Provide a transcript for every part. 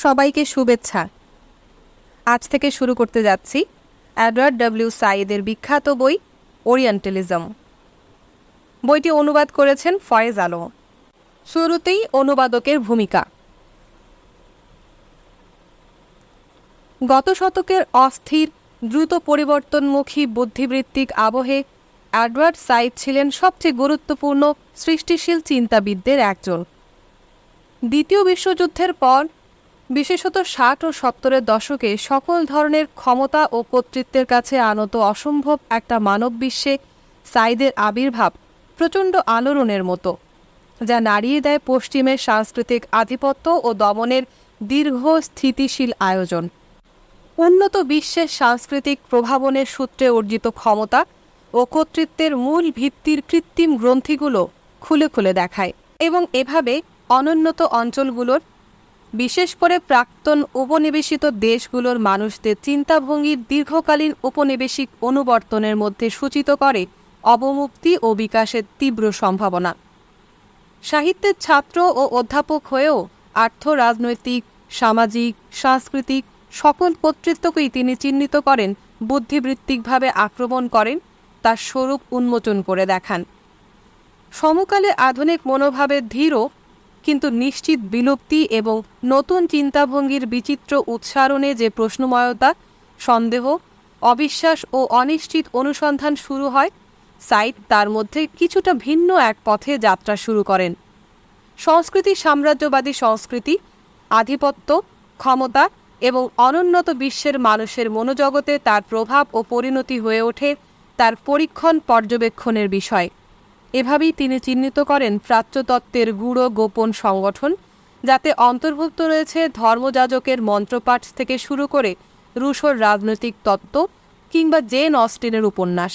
সবাইকে শুভেচ্ছা। আজ থেকে শুরু করতে যাচ্ছি এডওয়ার্ড ডব্লিউ সাইদের বিখ্যাত বই ওরিয়েন্টালিজম। বইটি অনুবাদ করেছেন ফয়েজ আলম। শুরুতেই অনুবাদকের ভূমিকা। গত শতকের অস্থির দ্রুত পরিবর্তনমুখী বুদ্ধিবৃত্তিক আবহে এডওয়ার্ড সাইদ ছিলেন সবচেয়ে গুরুত্বপূর্ণ সৃষ্টিশীল চিন্তাবিদদের একজন। দ্বিতীয় বিশ্বযুদ্ধের পর, বিশেষত 60 ও 70-এর দশকে সকল ধরনের ক্ষমতা ও কর্তৃত্বের কাছে আনত অসম্ভব একটা মানব বিশ্বে সাইদের আবির্ভাব প্রচণ্ড আলোড়নের মতো, যা নাড়িয়ে দেয় পশ্চিমের সাংস্কৃতিক আধিপত্য ও দমনের দীর্ঘ স্থিতিশীল আয়োজন। উন্নত বিশ্বের সাংস্কৃতিক প্রভাবনের সূত্রে অর্জিত ক্ষমতা ও কর্তৃত্বের মূল ভিত্তির কৃত্রিম গ্রন্থিগুলো খুলে খুলে দেখায় এবং এভাবে অনুন্নত অঞ্চলগুলোর, বিশেষ করে প্রাক্তন উপনিবেশিত দেশগুলোর মানুষদের চিন্তাভঙ্গির দীর্ঘকালীন উপনিবেশিক অনুবর্তনের মধ্যে সূচিত করে অবমুক্তি ও বিকাশের তীব্র সম্ভাবনা। সাহিত্যের ছাত্র ও অধ্যাপক হয়েও আর্থ, রাজনৈতিক, সামাজিক, সাংস্কৃতিক সকল কর্তৃত্বকেই তিনি চিহ্নিত করেন, বুদ্ধিবৃত্তিকভাবে আক্রমণ করেন, তার স্বরূপ উন্মোচন করে দেখান। সমকালে আধুনিক মনোভাবের ধীর কিন্তু নিশ্চিত বিলুপ্তি এবং নতুন চিন্তাভঙ্গির বিচিত্র উচ্চারণে যে প্রশ্নময়তা, সন্দেহ, অবিশ্বাস ও অনিশ্চিত অনুসন্ধান শুরু হয়, সাইদ তার মধ্যে কিছুটা ভিন্ন এক পথে যাত্রা শুরু করেন। সংস্কৃতি সাম্রাজ্যবাদী সংস্কৃতি, আধিপত্য, ক্ষমতা এবং অনুন্নত বিশ্বের মানুষের মনোজগতে তার প্রভাব ও পরিণতি হয়ে ওঠে তার পরীক্ষণ পর্যবেক্ষণের বিষয়। এভাবেই তিনি চিহ্নিত করেন প্রাচ্যতত্ত্বের গূঢ় গোপন সংগঠন, যাতে অন্তর্ভুক্ত রয়েছে ধর্মযাজকের মন্ত্রপাঠ থেকে শুরু করে রুশোর রাজনৈতিক তত্ত্ব কিংবা জেন অস্টিনের উপন্যাস।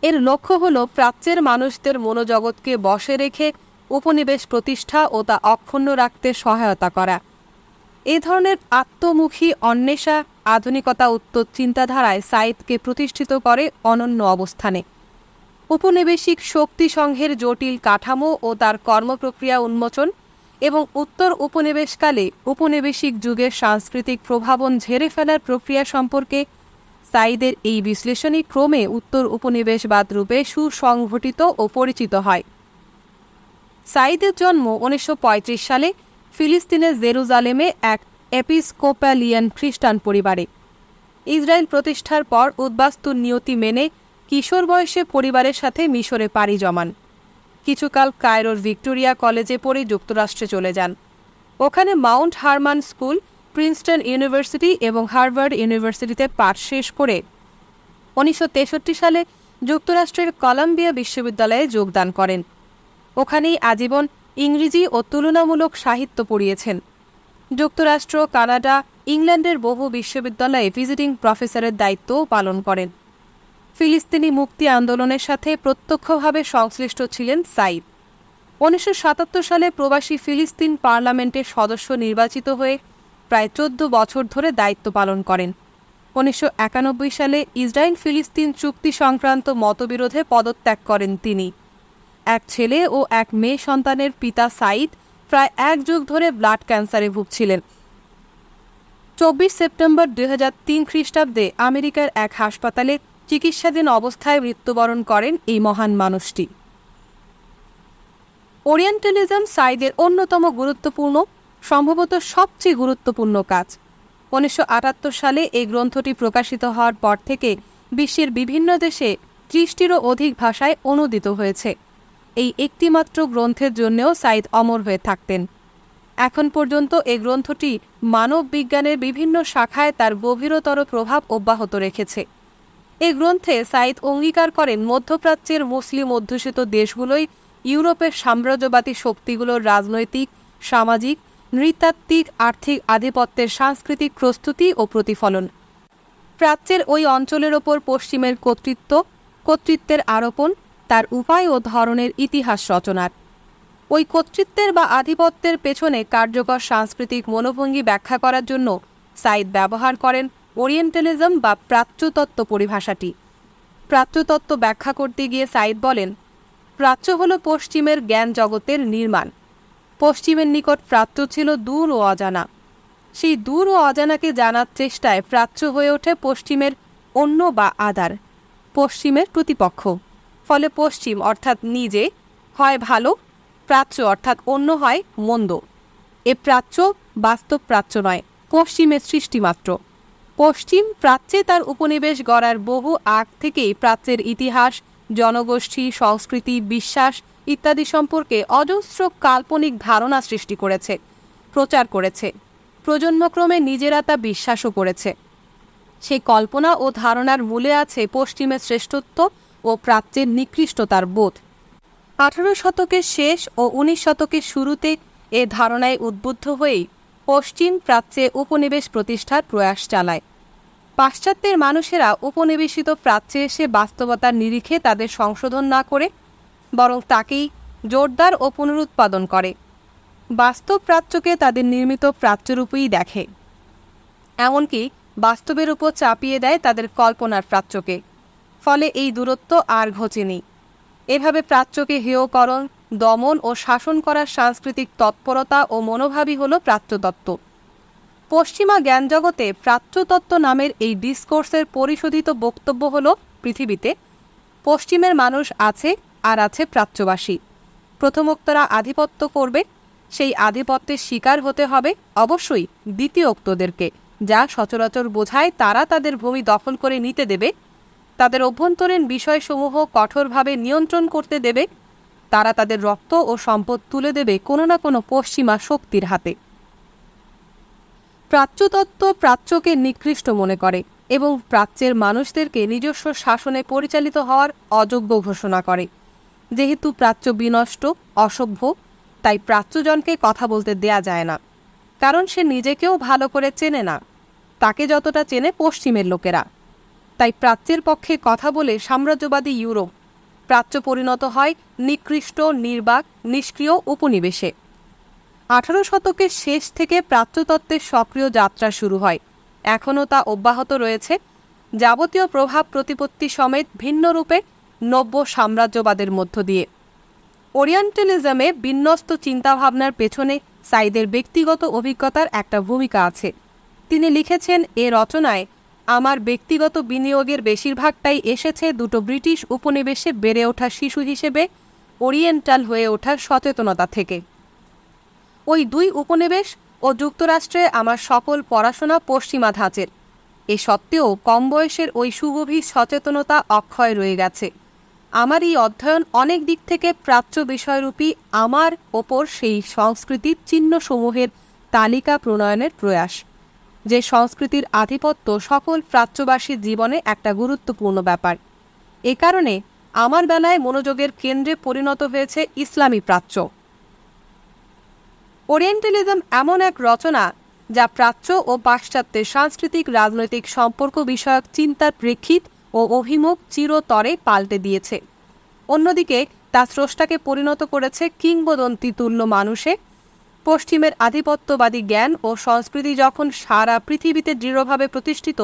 এর লক্ষ্য হল প্রাচ্যের মানুষদের মনোজগৎকে বশে রেখে উপনিবেশ প্রতিষ্ঠা ও তা অক্ষুণ্ণ রাখতে সহায়তা করা। এ ধরনের আত্মমুখী অন্বেষা আধুনিকতা উত্তর চিন্তাধারায় সাইদকে প্রতিষ্ঠিত করে অনন্য অবস্থানে। উপনিবেশিক শক্তি সংঘের জটিল কাঠামো ও তার কর্মপ্রক্রিয়া উন্মোচন এবং উত্তর উপনিবেশকালে উপনিবেশিক যুগের সাংস্কৃতিক প্রভাবন ঝেড়ে ফেলার প্রক্রিয়া সম্পর্কে সাইদের এই বিশ্লেষণী ক্রমে উত্তর উপনিবেশবাদ রূপে সুসংগঠিত ও পরিচিত হয়। সাইদের জন্ম 1935 সালে ফিলিস্তিনের জেরুজালেমে এক এপিস্কোপালিয়ান খ্রিস্টান পরিবারে। ইসরায়েল প্রতিষ্ঠার পর উদ্বাস্তুর নিয়তি মেনে কিশোর বয়সে পরিবারের সাথে মিশরে পাড়ি জমান। কিছুকাল কায়রোর ভিক্টোরিয়া কলেজে পড়ে যুক্তরাষ্ট্রে চলে যান। ওখানে Mount Hermann school, Princeton university এবং হার্ভার্ড ইউনিভার্সিটিতে পাঠ শেষ করে 1963 সালে যুক্তরাষ্ট্রের কলাম্বিয়া বিশ্ববিদ্যালয়ে যোগদান করেন। ওখানেই আজীবন ইংরেজি ও তুলনামূলক সাহিত্য পড়িয়েছেন। যুক্তরাষ্ট্র, কানাডা, ইংল্যান্ডের বহু বিশ্ববিদ্যালয়ে ভিজিটিং প্রফেসরের দায়িত্বও পালন করেন। ফিলিস্তিনি মুক্তি আন্দোলনের সাথে প্রত্যক্ষভাবে সংশ্লিষ্ট ছিলেন সাইদ। 1977 সালে প্রবাসী ফিলিস্তিন পার্লামেন্টের সদস্য নির্বাচিত হয়ে প্রায় 14 বছর ধরে দায়িত্ব পালন করেন। 1991 সালে ইসরায়েল ফিলিস্তিন চুক্তি সংক্রান্ত মতবিরোধে পদত্যাগ করেন তিনি। এক ছেলে ও এক মেয়ে সন্তানের পিতা সাইদ প্রায় এক যুগ ধরে ব্লাড ক্যান্সারে ভুগছিলেন। 24 সেপ্টেম্বর 2003 খ্রিস্টাব্দে আমেরিকার এক হাসপাতালে চিকিৎসাধীন অবস্থায় মৃত্যুবরণ করেন এই মহান মানুষটি। ওরিয়েন্টালিজম সাইদের অন্যতম গুরুত্বপূর্ণ, সম্ভবত সবচেয়ে গুরুত্বপূর্ণ কাজ। 1978 সালে এই গ্রন্থটি প্রকাশিত হওয়ার পর থেকে বিশ্বের বিভিন্ন দেশে 30টিরও অধিক ভাষায় অনূদিত হয়েছে। এই একটিমাত্র গ্রন্থের জন্যও সাইদ অমর হয়ে থাকতেন। এখন পর্যন্ত এই গ্রন্থটি মানব বিজ্ঞানের বিভিন্ন শাখায় তার গভীরতর প্রভাব অব্যাহত রেখেছে। এই গ্রন্থে সাইদ অঙ্গীকার করেন মধ্যপ্রাচ্যের মুসলিম অধ্যুষিত দেশগুলোই ইউরোপের সাম্রাজ্যবাদী শক্তিগুলোর রাজনৈতিক, সামাজিক, নৃতাত্ত্বিক, আর্থিক আধিপত্যের সাংস্কৃতিক প্রস্তুতি ও প্রতিফলন। প্রাচ্যের ওই অঞ্চলের ওপর পশ্চিমের কর্তৃত্বের আরোপণ, তার উপায় ও ধরনের ইতিহাস রচনার। ওই কর্তৃত্বের বা আধিপত্যের পেছনে কার্যকর সাংস্কৃতিক মনোভঙ্গি ব্যাখ্যা করার জন্য সাইদ ব্যবহার করেন ওরিয়েন্টালিজম বা প্রাচ্যতত্ত্ব পরিভাষাটি। প্রাচ্যতত্ত্ব ব্যাখ্যা করতে গিয়ে সাইদ বলেন, প্রাচ্য হল পশ্চিমের জ্ঞান জগতের নির্মাণ। পশ্চিমের নিকট প্রাচ্য ছিল দূর ও অজানা। সেই দূর ও অজানাকে জানার চেষ্টায় প্রাচ্য হয়ে ওঠে পশ্চিমের অন্য বা আদার, পশ্চিমের প্রতিপক্ষ। ফলে পশ্চিম অর্থাৎ নিজে হয় ভালো, প্রাচ্য অর্থাৎ অন্য হয় মন্দ। এ প্রাচ্য বাস্তব প্রাচ্য নয়, পশ্চিমের সৃষ্টি মাত্র। পশ্চিম প্রাচ্যে তার উপনিবেশ গড়ার বহু আগ থেকেই প্রাচ্যের ইতিহাস, জনগোষ্ঠী, সংস্কৃতি, বিশ্বাস ইত্যাদি সম্পর্কে অজস্র কাল্পনিক ধারণা সৃষ্টি করেছে, প্রচার করেছে, প্রজন্মক্রমে নিজেরা তা বিশ্বাসও করেছে। সেই কল্পনা ও ধারণার মূলে আছে পশ্চিমের শ্রেষ্ঠত্ব ও প্রাচ্যের নিকৃষ্টতার বোধ। 18 শতকের শেষ ও 19 শতকের শুরুতে এ ধারণায় উদ্বুদ্ধ হয়েই পশ্চিম প্রাচ্যে উপনিবেশ প্রতিষ্ঠার প্রয়াস চালায়। পাশ্চাত্যের মানুষেরা উপনিবেশিত প্রাচ্যে এসে বাস্তবতার নিরিখে তাদের সংশোধন না করে বরং তাকেই জোরদার ও পুনরুৎপাদন করে। বাস্তব প্রাচ্যকে তাদের নির্মিত প্রাচ্যরূপেই দেখে, এমনকি বাস্তবের উপর চাপিয়ে দেয় তাদের কল্পনার প্রাচ্যকে। ফলে এই দূরত্ব আর ঘোচেনি। এভাবে প্রাচ্যকে হেয়করণ, দমন ও শাসন করার সাংস্কৃতিক তৎপরতা ও মনোভাবই হল প্রাচ্যতত্ত্ব। পশ্চিমা জ্ঞানজগতে প্রাচ্যতত্ত্ব নামের এই ডিসকোর্সের পরিশোধিত বক্তব্য হল, পৃথিবীতে পশ্চিমের মানুষ আছে আর আছে প্রাচ্যবাসী। প্রথমোক্তরা আধিপত্য করবে, সেই আধিপত্যের শিকার হতে হবে অবশ্যই দ্বিতীয়োক্তদেরকে, যা সচরাচর বোঝায় তারা তাদের ভূমি দখল করে নিতে দেবে, তাদের অভ্যন্তরীণ বিষয়সমূহ কঠোরভাবে নিয়ন্ত্রণ করতে দেবে, তারা তাদের রক্ত ও সম্পদ তুলে দেবে কোনো না কোনো পশ্চিমা শক্তির হাতে। প্রাচ্যতত্ত্ব প্রাচ্যকে নিকৃষ্ট মনে করে এবং প্রাচ্যের মানুষদেরকে নিজস্ব শাসনে পরিচালিত হওয়ার অযোগ্য ঘোষণা করে। যেহেতু প্রাচ্য বিনষ্ট, অসভ্য, তাই প্রাচ্যজনকে কথা বলতে দেয়া যায় না, কারণ সে নিজেকেও ভালো করে চেনে না, তাকে যতটা চেনে পশ্চিমের লোকেরা। তাই প্রাচ্যের পক্ষে কথা বলে সাম্রাজ্যবাদী ইউরোপ প্রাচ্য পরিণত হয় নিকৃষ্ট, নির্বাক, নিষ্ক্রিয় উপনিবেশে। 18 শতকের শেষ থেকে প্রাচ্যতত্ত্বের সক্রিয় যাত্রা শুরু হয়, এখনও তা অব্যাহত রয়েছে, যাবতীয় প্রভাব প্রতিপত্তি সমেত ভিন্ন রূপে নব্য সাম্রাজ্যবাদের মধ্য দিয়ে। ওরিয়েন্টালিজমে বিন্যস্ত চিন্তাভাবনার পেছনে সাইদের ব্যক্তিগত অভিজ্ঞতার একটা ভূমিকা আছে। তিনি লিখেছেন, এ রচনায় আমার ব্যক্তিগত বিনিয়োগের বেশিরভাগটাই এসেছে দুটো ব্রিটিশ উপনিবেশে বেড়ে ওঠা শিশু হিসেবে ওরিয়েন্টাল হয়ে ওঠার সচেতনতা থেকে। ওই দুই উপনিবেশ ও যুক্তরাষ্ট্রে আমার সকল পড়াশোনা পশ্চিমা ধাঁচের। এ সত্ত্বেও কম বয়সের ওই সুগভীর সচেতনতা অক্ষয় রয়ে গেছে। আমার এই অধ্যয়ন অনেক দিক থেকে প্রাচ্য বিষয়রূপী আমার ওপর সেই সংস্কৃতির চিহ্নসমূহের তালিকা প্রণয়নের প্রয়াস, যে সংস্কৃতির আধিপত্য সকল প্রাচ্যবাসীর জীবনে একটা গুরুত্বপূর্ণ ব্যাপার। এ কারণে আমার বেলায় মনোযোগের কেন্দ্রে পরিণত হয়েছে ইসলামী প্রাচ্য। ওরিয়েন্টালিজম এমন এক রচনা যা প্রাচ্য ও পাশ্চাত্যের সাংস্কৃতিক রাজনৈতিক সম্পর্ক বিষয়ক চিন্তার প্রেক্ষিত ও অভিমুখ চিরতরে পাল্টে দিয়েছে। অন্যদিকে তা স্রষ্টাকে পরিণত করেছে কিংবদন্তি তুল্য মানুষে। পশ্চিমের আধিপত্যবাদী জ্ঞান ও সংস্কৃতি যখন সারা পৃথিবীতে দৃঢ়ভাবে প্রতিষ্ঠিত,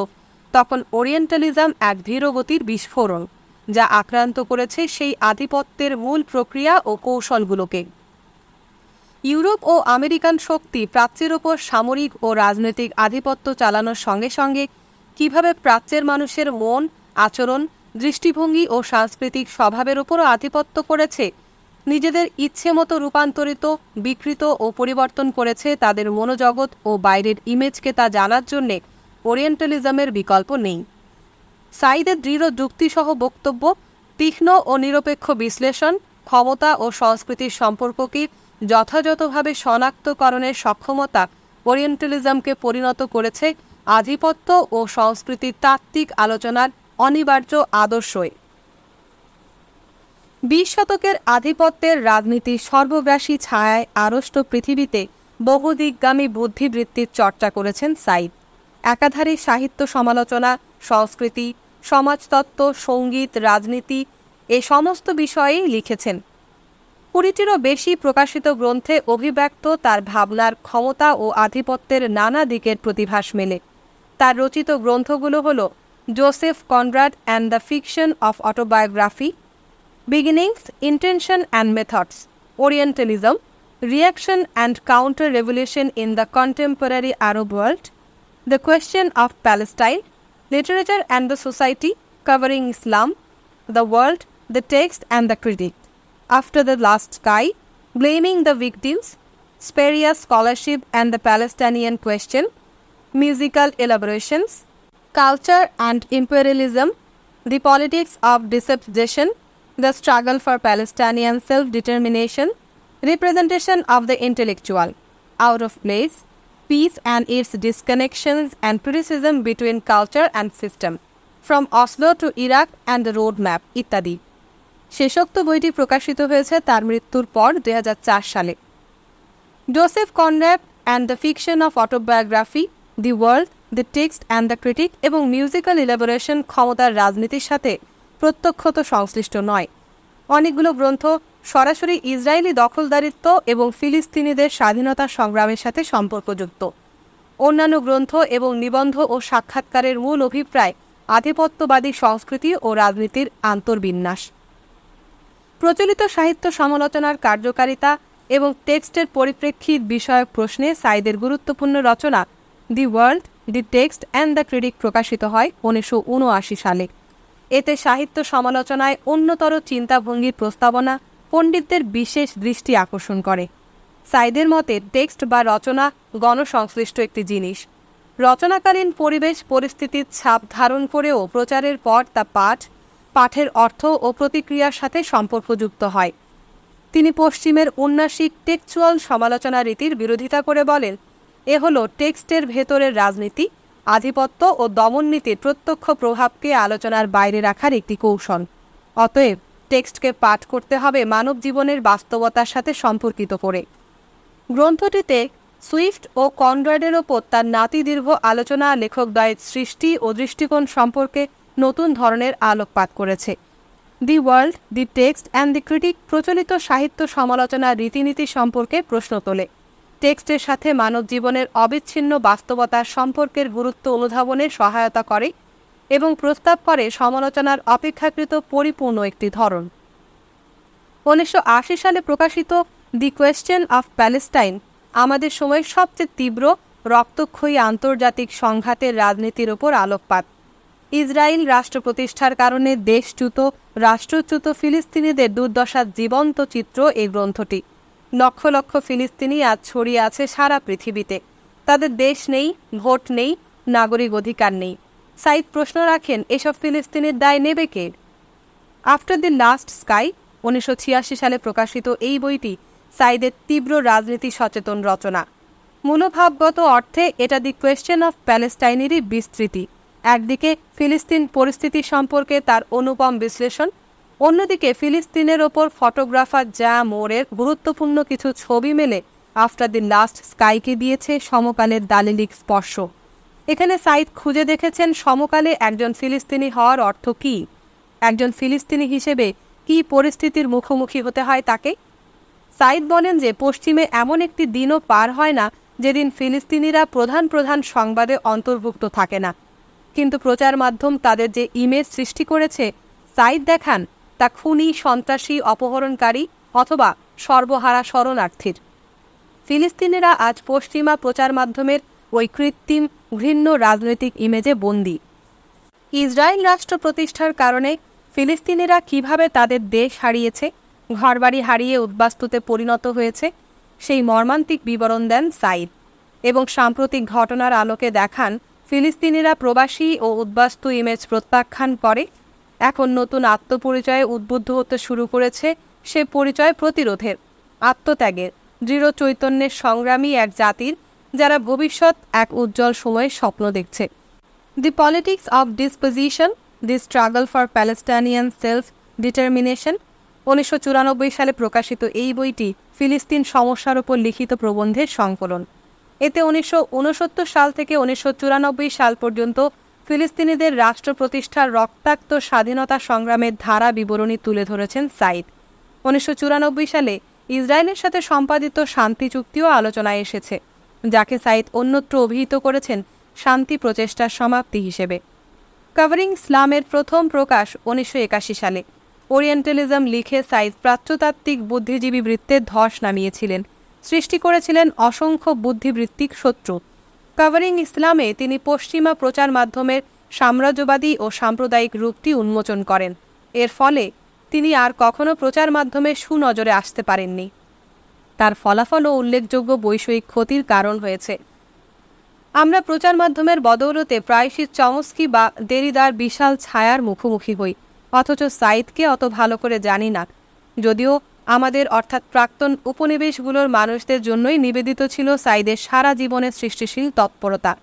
তখন ওরিয়েন্টালিজম এক ধীরগতির বিস্ফোরণ, যা আক্রান্ত করেছে সেই আধিপত্যের মূল প্রক্রিয়া ও কৌশলগুলোকে। ইউরোপ ও আমেরিকান শক্তি প্রাচ্যের ওপর সামরিক ও রাজনৈতিক আধিপত্য চালানোর সঙ্গে সঙ্গে কিভাবে প্রাচ্যের মানুষের মন, আচরণ, দৃষ্টিভঙ্গি ও সাংস্কৃতিক স্বভাবের ওপরও আধিপত্য করেছে, নিজেদের ইচ্ছে মতো রূপান্তরিত, বিকৃত ও পরিবর্তন করেছে তাদের মনোজগৎ ও বাইরের ইমেজকে, তা জানার জন্যে ওরিয়েন্টালিজমের বিকল্প নেই। সাইদের দৃঢ় যুক্তিসহ বক্তব্য, তীক্ষ্ণ ও নিরপেক্ষ বিশ্লেষণ, ক্ষমতা ও সংস্কৃতির সম্পর্ককে যথাযথভাবে শনাক্তকরণের সক্ষমতা ওরিয়েন্টালিজমকে পরিণত করেছে আধিপত্য ও সংস্কৃতির তাত্ত্বিক আলোচনার অনিবার্য আদর্শই। 20 শতকের আধিপত্যের রাজনীতির সর্বগ্রাসী ছায়ায় আড়ষ্ট পৃথিবীতে বহুদিকগামী বুদ্ধিবৃত্তির চর্চা করেছেন সাইদ। একাধারে সাহিত্য সমালোচনা, সংস্কৃতি, সমাজতত্ত্ব, সঙ্গীত, রাজনীতি এ সমস্ত বিষয়েই লিখেছেন। 20টিরও বেশি প্রকাশিত গ্রন্থে অভিব্যক্ত তার ভাবনার ক্ষমতা ও আধিপত্যের নানা দিকের প্রতিভাস মেলে। তার রচিত গ্রন্থগুলো হল Joseph Conrad and the fiction of autobiography, beginnings, intention and methods, Orientalism, Reaction and Counter-Revolution in the Contemporary Arab World, The Question of Palestine, Literature and the Society, covering Islam, the World, the Text and the Critic, After the Last Sky, Blaming the Victims, Spurious Scholarship and the Palestinian Question, Musical Elaborations, Culture and Imperialism, The Politics of Dispossession, The Struggle for Palestinian Self-Determination, Representation of the Intellectual, Out of Place, Peace and its Disconnections and Criticism between Culture and System, From Oslo to Iraq and the Roadmap, ইত্যাদি। শেষোক্ত বইটি প্রকাশিত হয়েছে তার মৃত্যুর পর 2004 সালে। Joseph Conrad and the fiction of autobiography, the world, the text and the critic এবং musical elaboration ক্ষমতার রাজনীতির সাথে প্রত্যক্ষত সংশ্লিষ্ট নয়। অনেকগুলো গ্রন্থ সরাসরি ইসরায়েলি দখলদারিত্ব এবং ফিলিস্তিনিদের স্বাধীনতা সংগ্রামের সাথে সম্পর্কযুক্ত। অন্যান্য গ্রন্থ এবং নিবন্ধ ও সাক্ষাৎকারের মূল অভিপ্রায় আধিপত্যবাদী সংস্কৃতি ও রাজনীতির আন্তর্বিন্যাস। প্রচলিত সাহিত্য সমালোচনার কার্যকারিতা এবং টেক্সটের পরিপ্রেক্ষিত বিষয়ক প্রশ্নে সাইদের গুরুত্বপূর্ণ রচনা the world, the text and the critic প্রকাশিত হয় 1979 সালে। এতে সাহিত্য সমালোচনায় অন্যতর চিন্তাভঙ্গির প্রস্তাবনা পণ্ডিতদের বিশেষ দৃষ্টি আকর্ষণ করে। সাইদের মতে টেক্সট বা রচনা গণসংশ্লিষ্ট একটি জিনিস। রচনাকালীন পরিবেশ পরিস্থিতির ছাপ ধারণ করেও প্রচারের পর তা পাঠের অর্থ ও প্রতিক্রিয়ার সাথে সম্পর্কযুক্ত হয়। তিনি পশ্চিমের ঔন্নাসিক টেক্সচুয়াল সমালোচনা রীতির বিরোধিতা করে বলেন, এ হলো টেক্সটের ভেতরের রাজনীতি, আধিপত্য ও দমননীতির প্রত্যক্ষ প্রভাবকে আলোচনার বাইরে রাখার একটি কৌশল। অতএব টেক্সটকে পাঠ করতে হবে মানব জীবনের বাস্তবতার সাথে সম্পর্কিত করে। গ্রন্থটিতে সুইফট ও কনরাডের ওপর তার নাতিদীর্ঘ আলোচনা লেখকদ্বয়ের সৃষ্টি ও দৃষ্টিকোণ সম্পর্কে নতুন ধরনের আলোকপাত করেছে। The world, the text and the critic প্রচলিত সাহিত্য সমালোচনার রীতিনীতি সম্পর্কে প্রশ্ন তোলে, টেক্সটের সাথে মানব জীবনের অবিচ্ছিন্ন বাস্তবতার সম্পর্কের গুরুত্ব অনুধাবনে সহায়তা করে এবং প্রস্তাব করে সমালোচনার অপেক্ষাকৃত পরিপূর্ণ একটি ধরন। 1980 সালে প্রকাশিত দি কোয়েশ্চেন অফ প্যালেস্টাইন আমাদের সময়ের সবচেয়ে তীব্র রক্তক্ষয়ী আন্তর্জাতিক সংঘাতের রাজনীতির ওপর আলোকপাত। ইসরায়েল রাষ্ট্র প্রতিষ্ঠার কারণে রাষ্ট্রচ্যুত ফিলিস্তিনিদের দুর্দশার জীবন্ত চিত্র এই গ্রন্থটি। লক্ষ লক্ষ ফিলিস্তিনি আজ ছড়িয়ে আছে সারা পৃথিবীতে। তাদের দেশ নেই, ভোট নেই, নাগরিক অধিকার নেই। সাইদ প্রশ্ন রাখেন, এসব ফিলিস্তিনির দায় নেবে কে? আফটার দি লাস্ট স্কাই 1986 সালে প্রকাশিত এই বইটি সাইদের তীব্র রাজনীতি সচেতন রচনা। মূলভাবগত অর্থে এটা দি কোয়েশ্চেন অফ প্যালেস্টাইনেরই বিস্তৃতি। একদিকে ফিলিস্তিন পরিস্থিতি সম্পর্কে তার অনুপম বিশ্লেষণ, অন্যদিকে ফিলিস্তিনের ওপর ফটোগ্রাফার জা মোরের গুরুত্বপূর্ণ কিছু ছবি মেলে আফটার দি লাস্ট স্কাইকে দিয়েছে সমকালের দালিলিক স্পর্শ। এখানে সাইদ খুঁজে দেখেছেন সমকালে একজন ফিলিস্তিনি হওয়ার অর্থ কী, একজন ফিলিস্তিনি হিসেবে কী পরিস্থিতির মুখোমুখি হতে হয় তাকে। সাইদ বলেন যে পশ্চিমে এমন একটি দিনও পার হয় না যেদিন ফিলিস্তিনিরা প্রধান সংবাদে অন্তর্ভুক্ত থাকে না, কিন্তু প্রচার মাধ্যম তাদের যে ইমেজ সৃষ্টি করেছে সাইদ দেখান তা খুনি, সন্ত্রাসী, অপহরণকারী অথবা সর্বহারা শরণার্থীর। ফিলিস্তিনিরা আজ পশ্চিমা প্রচার মাধ্যমের ওই কৃত্রিম ঘৃণ্য রাজনৈতিক ইমেজে বন্দী। ইসরায়েল রাষ্ট্র প্রতিষ্ঠার কারণে ফিলিস্তিনিরা কিভাবে তাদের দেশ হারিয়েছে, ঘরবাড়ি হারিয়ে উদ্বাস্তুতে পরিণত হয়েছে, সেই মর্মান্তিক বিবরণ দেন সাইদ এবং সাম্প্রতিক ঘটনার আলোকে দেখান ফিলিস্তিনিরা প্রবাসী ও উদ্বাস্তু ইমেজ প্রত্যাখ্যান করে এখন নতুন আত্মপরিচয়ে উদ্বুদ্ধ হতে শুরু করেছে, সে পরিচয় প্রতিরোধের, আত্মত্যাগের, দৃঢ় চৈতন্যের সংগ্রামী এক জাতির যারা ভবিষ্যৎ এক উজ্জ্বল সময়ের স্বপ্ন দেখছে। The politics of disposition, the struggle for Palestinian self determination 1994 সালে প্রকাশিত এই বইটি ফিলিস্তিন সমস্যার উপর লিখিত প্রবন্ধের সংকলন। এতে 1969 সাল থেকে 1994 সাল পর্যন্ত ফিলিস্তিনিদের রাষ্ট্র প্রতিষ্ঠার রক্তাক্ত স্বাধীনতা সংগ্রামের ধারা বিবরণী তুলে ধরেছেন সাইদ। 1994 সালে ইসরায়েলের সাথে সম্পাদিত শান্তি চুক্তিও আলোচনায় এসেছে, যাকে সাইদ অন্যত্র অভিহিত করেছেন শান্তি প্রচেষ্টার সমাপ্তি হিসেবে। কভারিং ইসলামের প্রথম প্রকাশ 1981 সালে। ওরিয়েন্টালিজম লিখে সাইদ প্রাচ্যতাত্ত্বিক বুদ্ধিজীবী বৃত্তের ধস নামিয়েছিলেন। সৃষ্টি করেছিলেন অসংখ্য বুদ্ধিবৃত্তিক শত্রু। কভারিং ইসলামে তিনি পশ্চিমা প্রচার মাধ্যমের সাম্রাজ্যবাদী ও সাম্প্রদায়িক রূপটি উন্মোচন করেন। এর ফলে তিনি আর কখনো প্রচার মাধ্যমে সুনজরে আসতে পারেননি। তার ফলাফলও উল্লেখযোগ্য বৈষয়িক ক্ষতির কারণ হয়েছে। আমরা প্রচার মাধ্যমের বদৌলতে প্রায়শই চমস্কি বা দেরিদার বিশাল ছায়ার মুখোমুখি হই, অথচ সাইদকে অত ভালো করে জানি না। যদিও আমাদের অর্থাৎ প্রাক্তন উপনিবেশগুলোর মানুষদের জন্যই নিবেদিত ছিল সাইদের সারা জীবনের সৃষ্টিশীল তৎপরতা।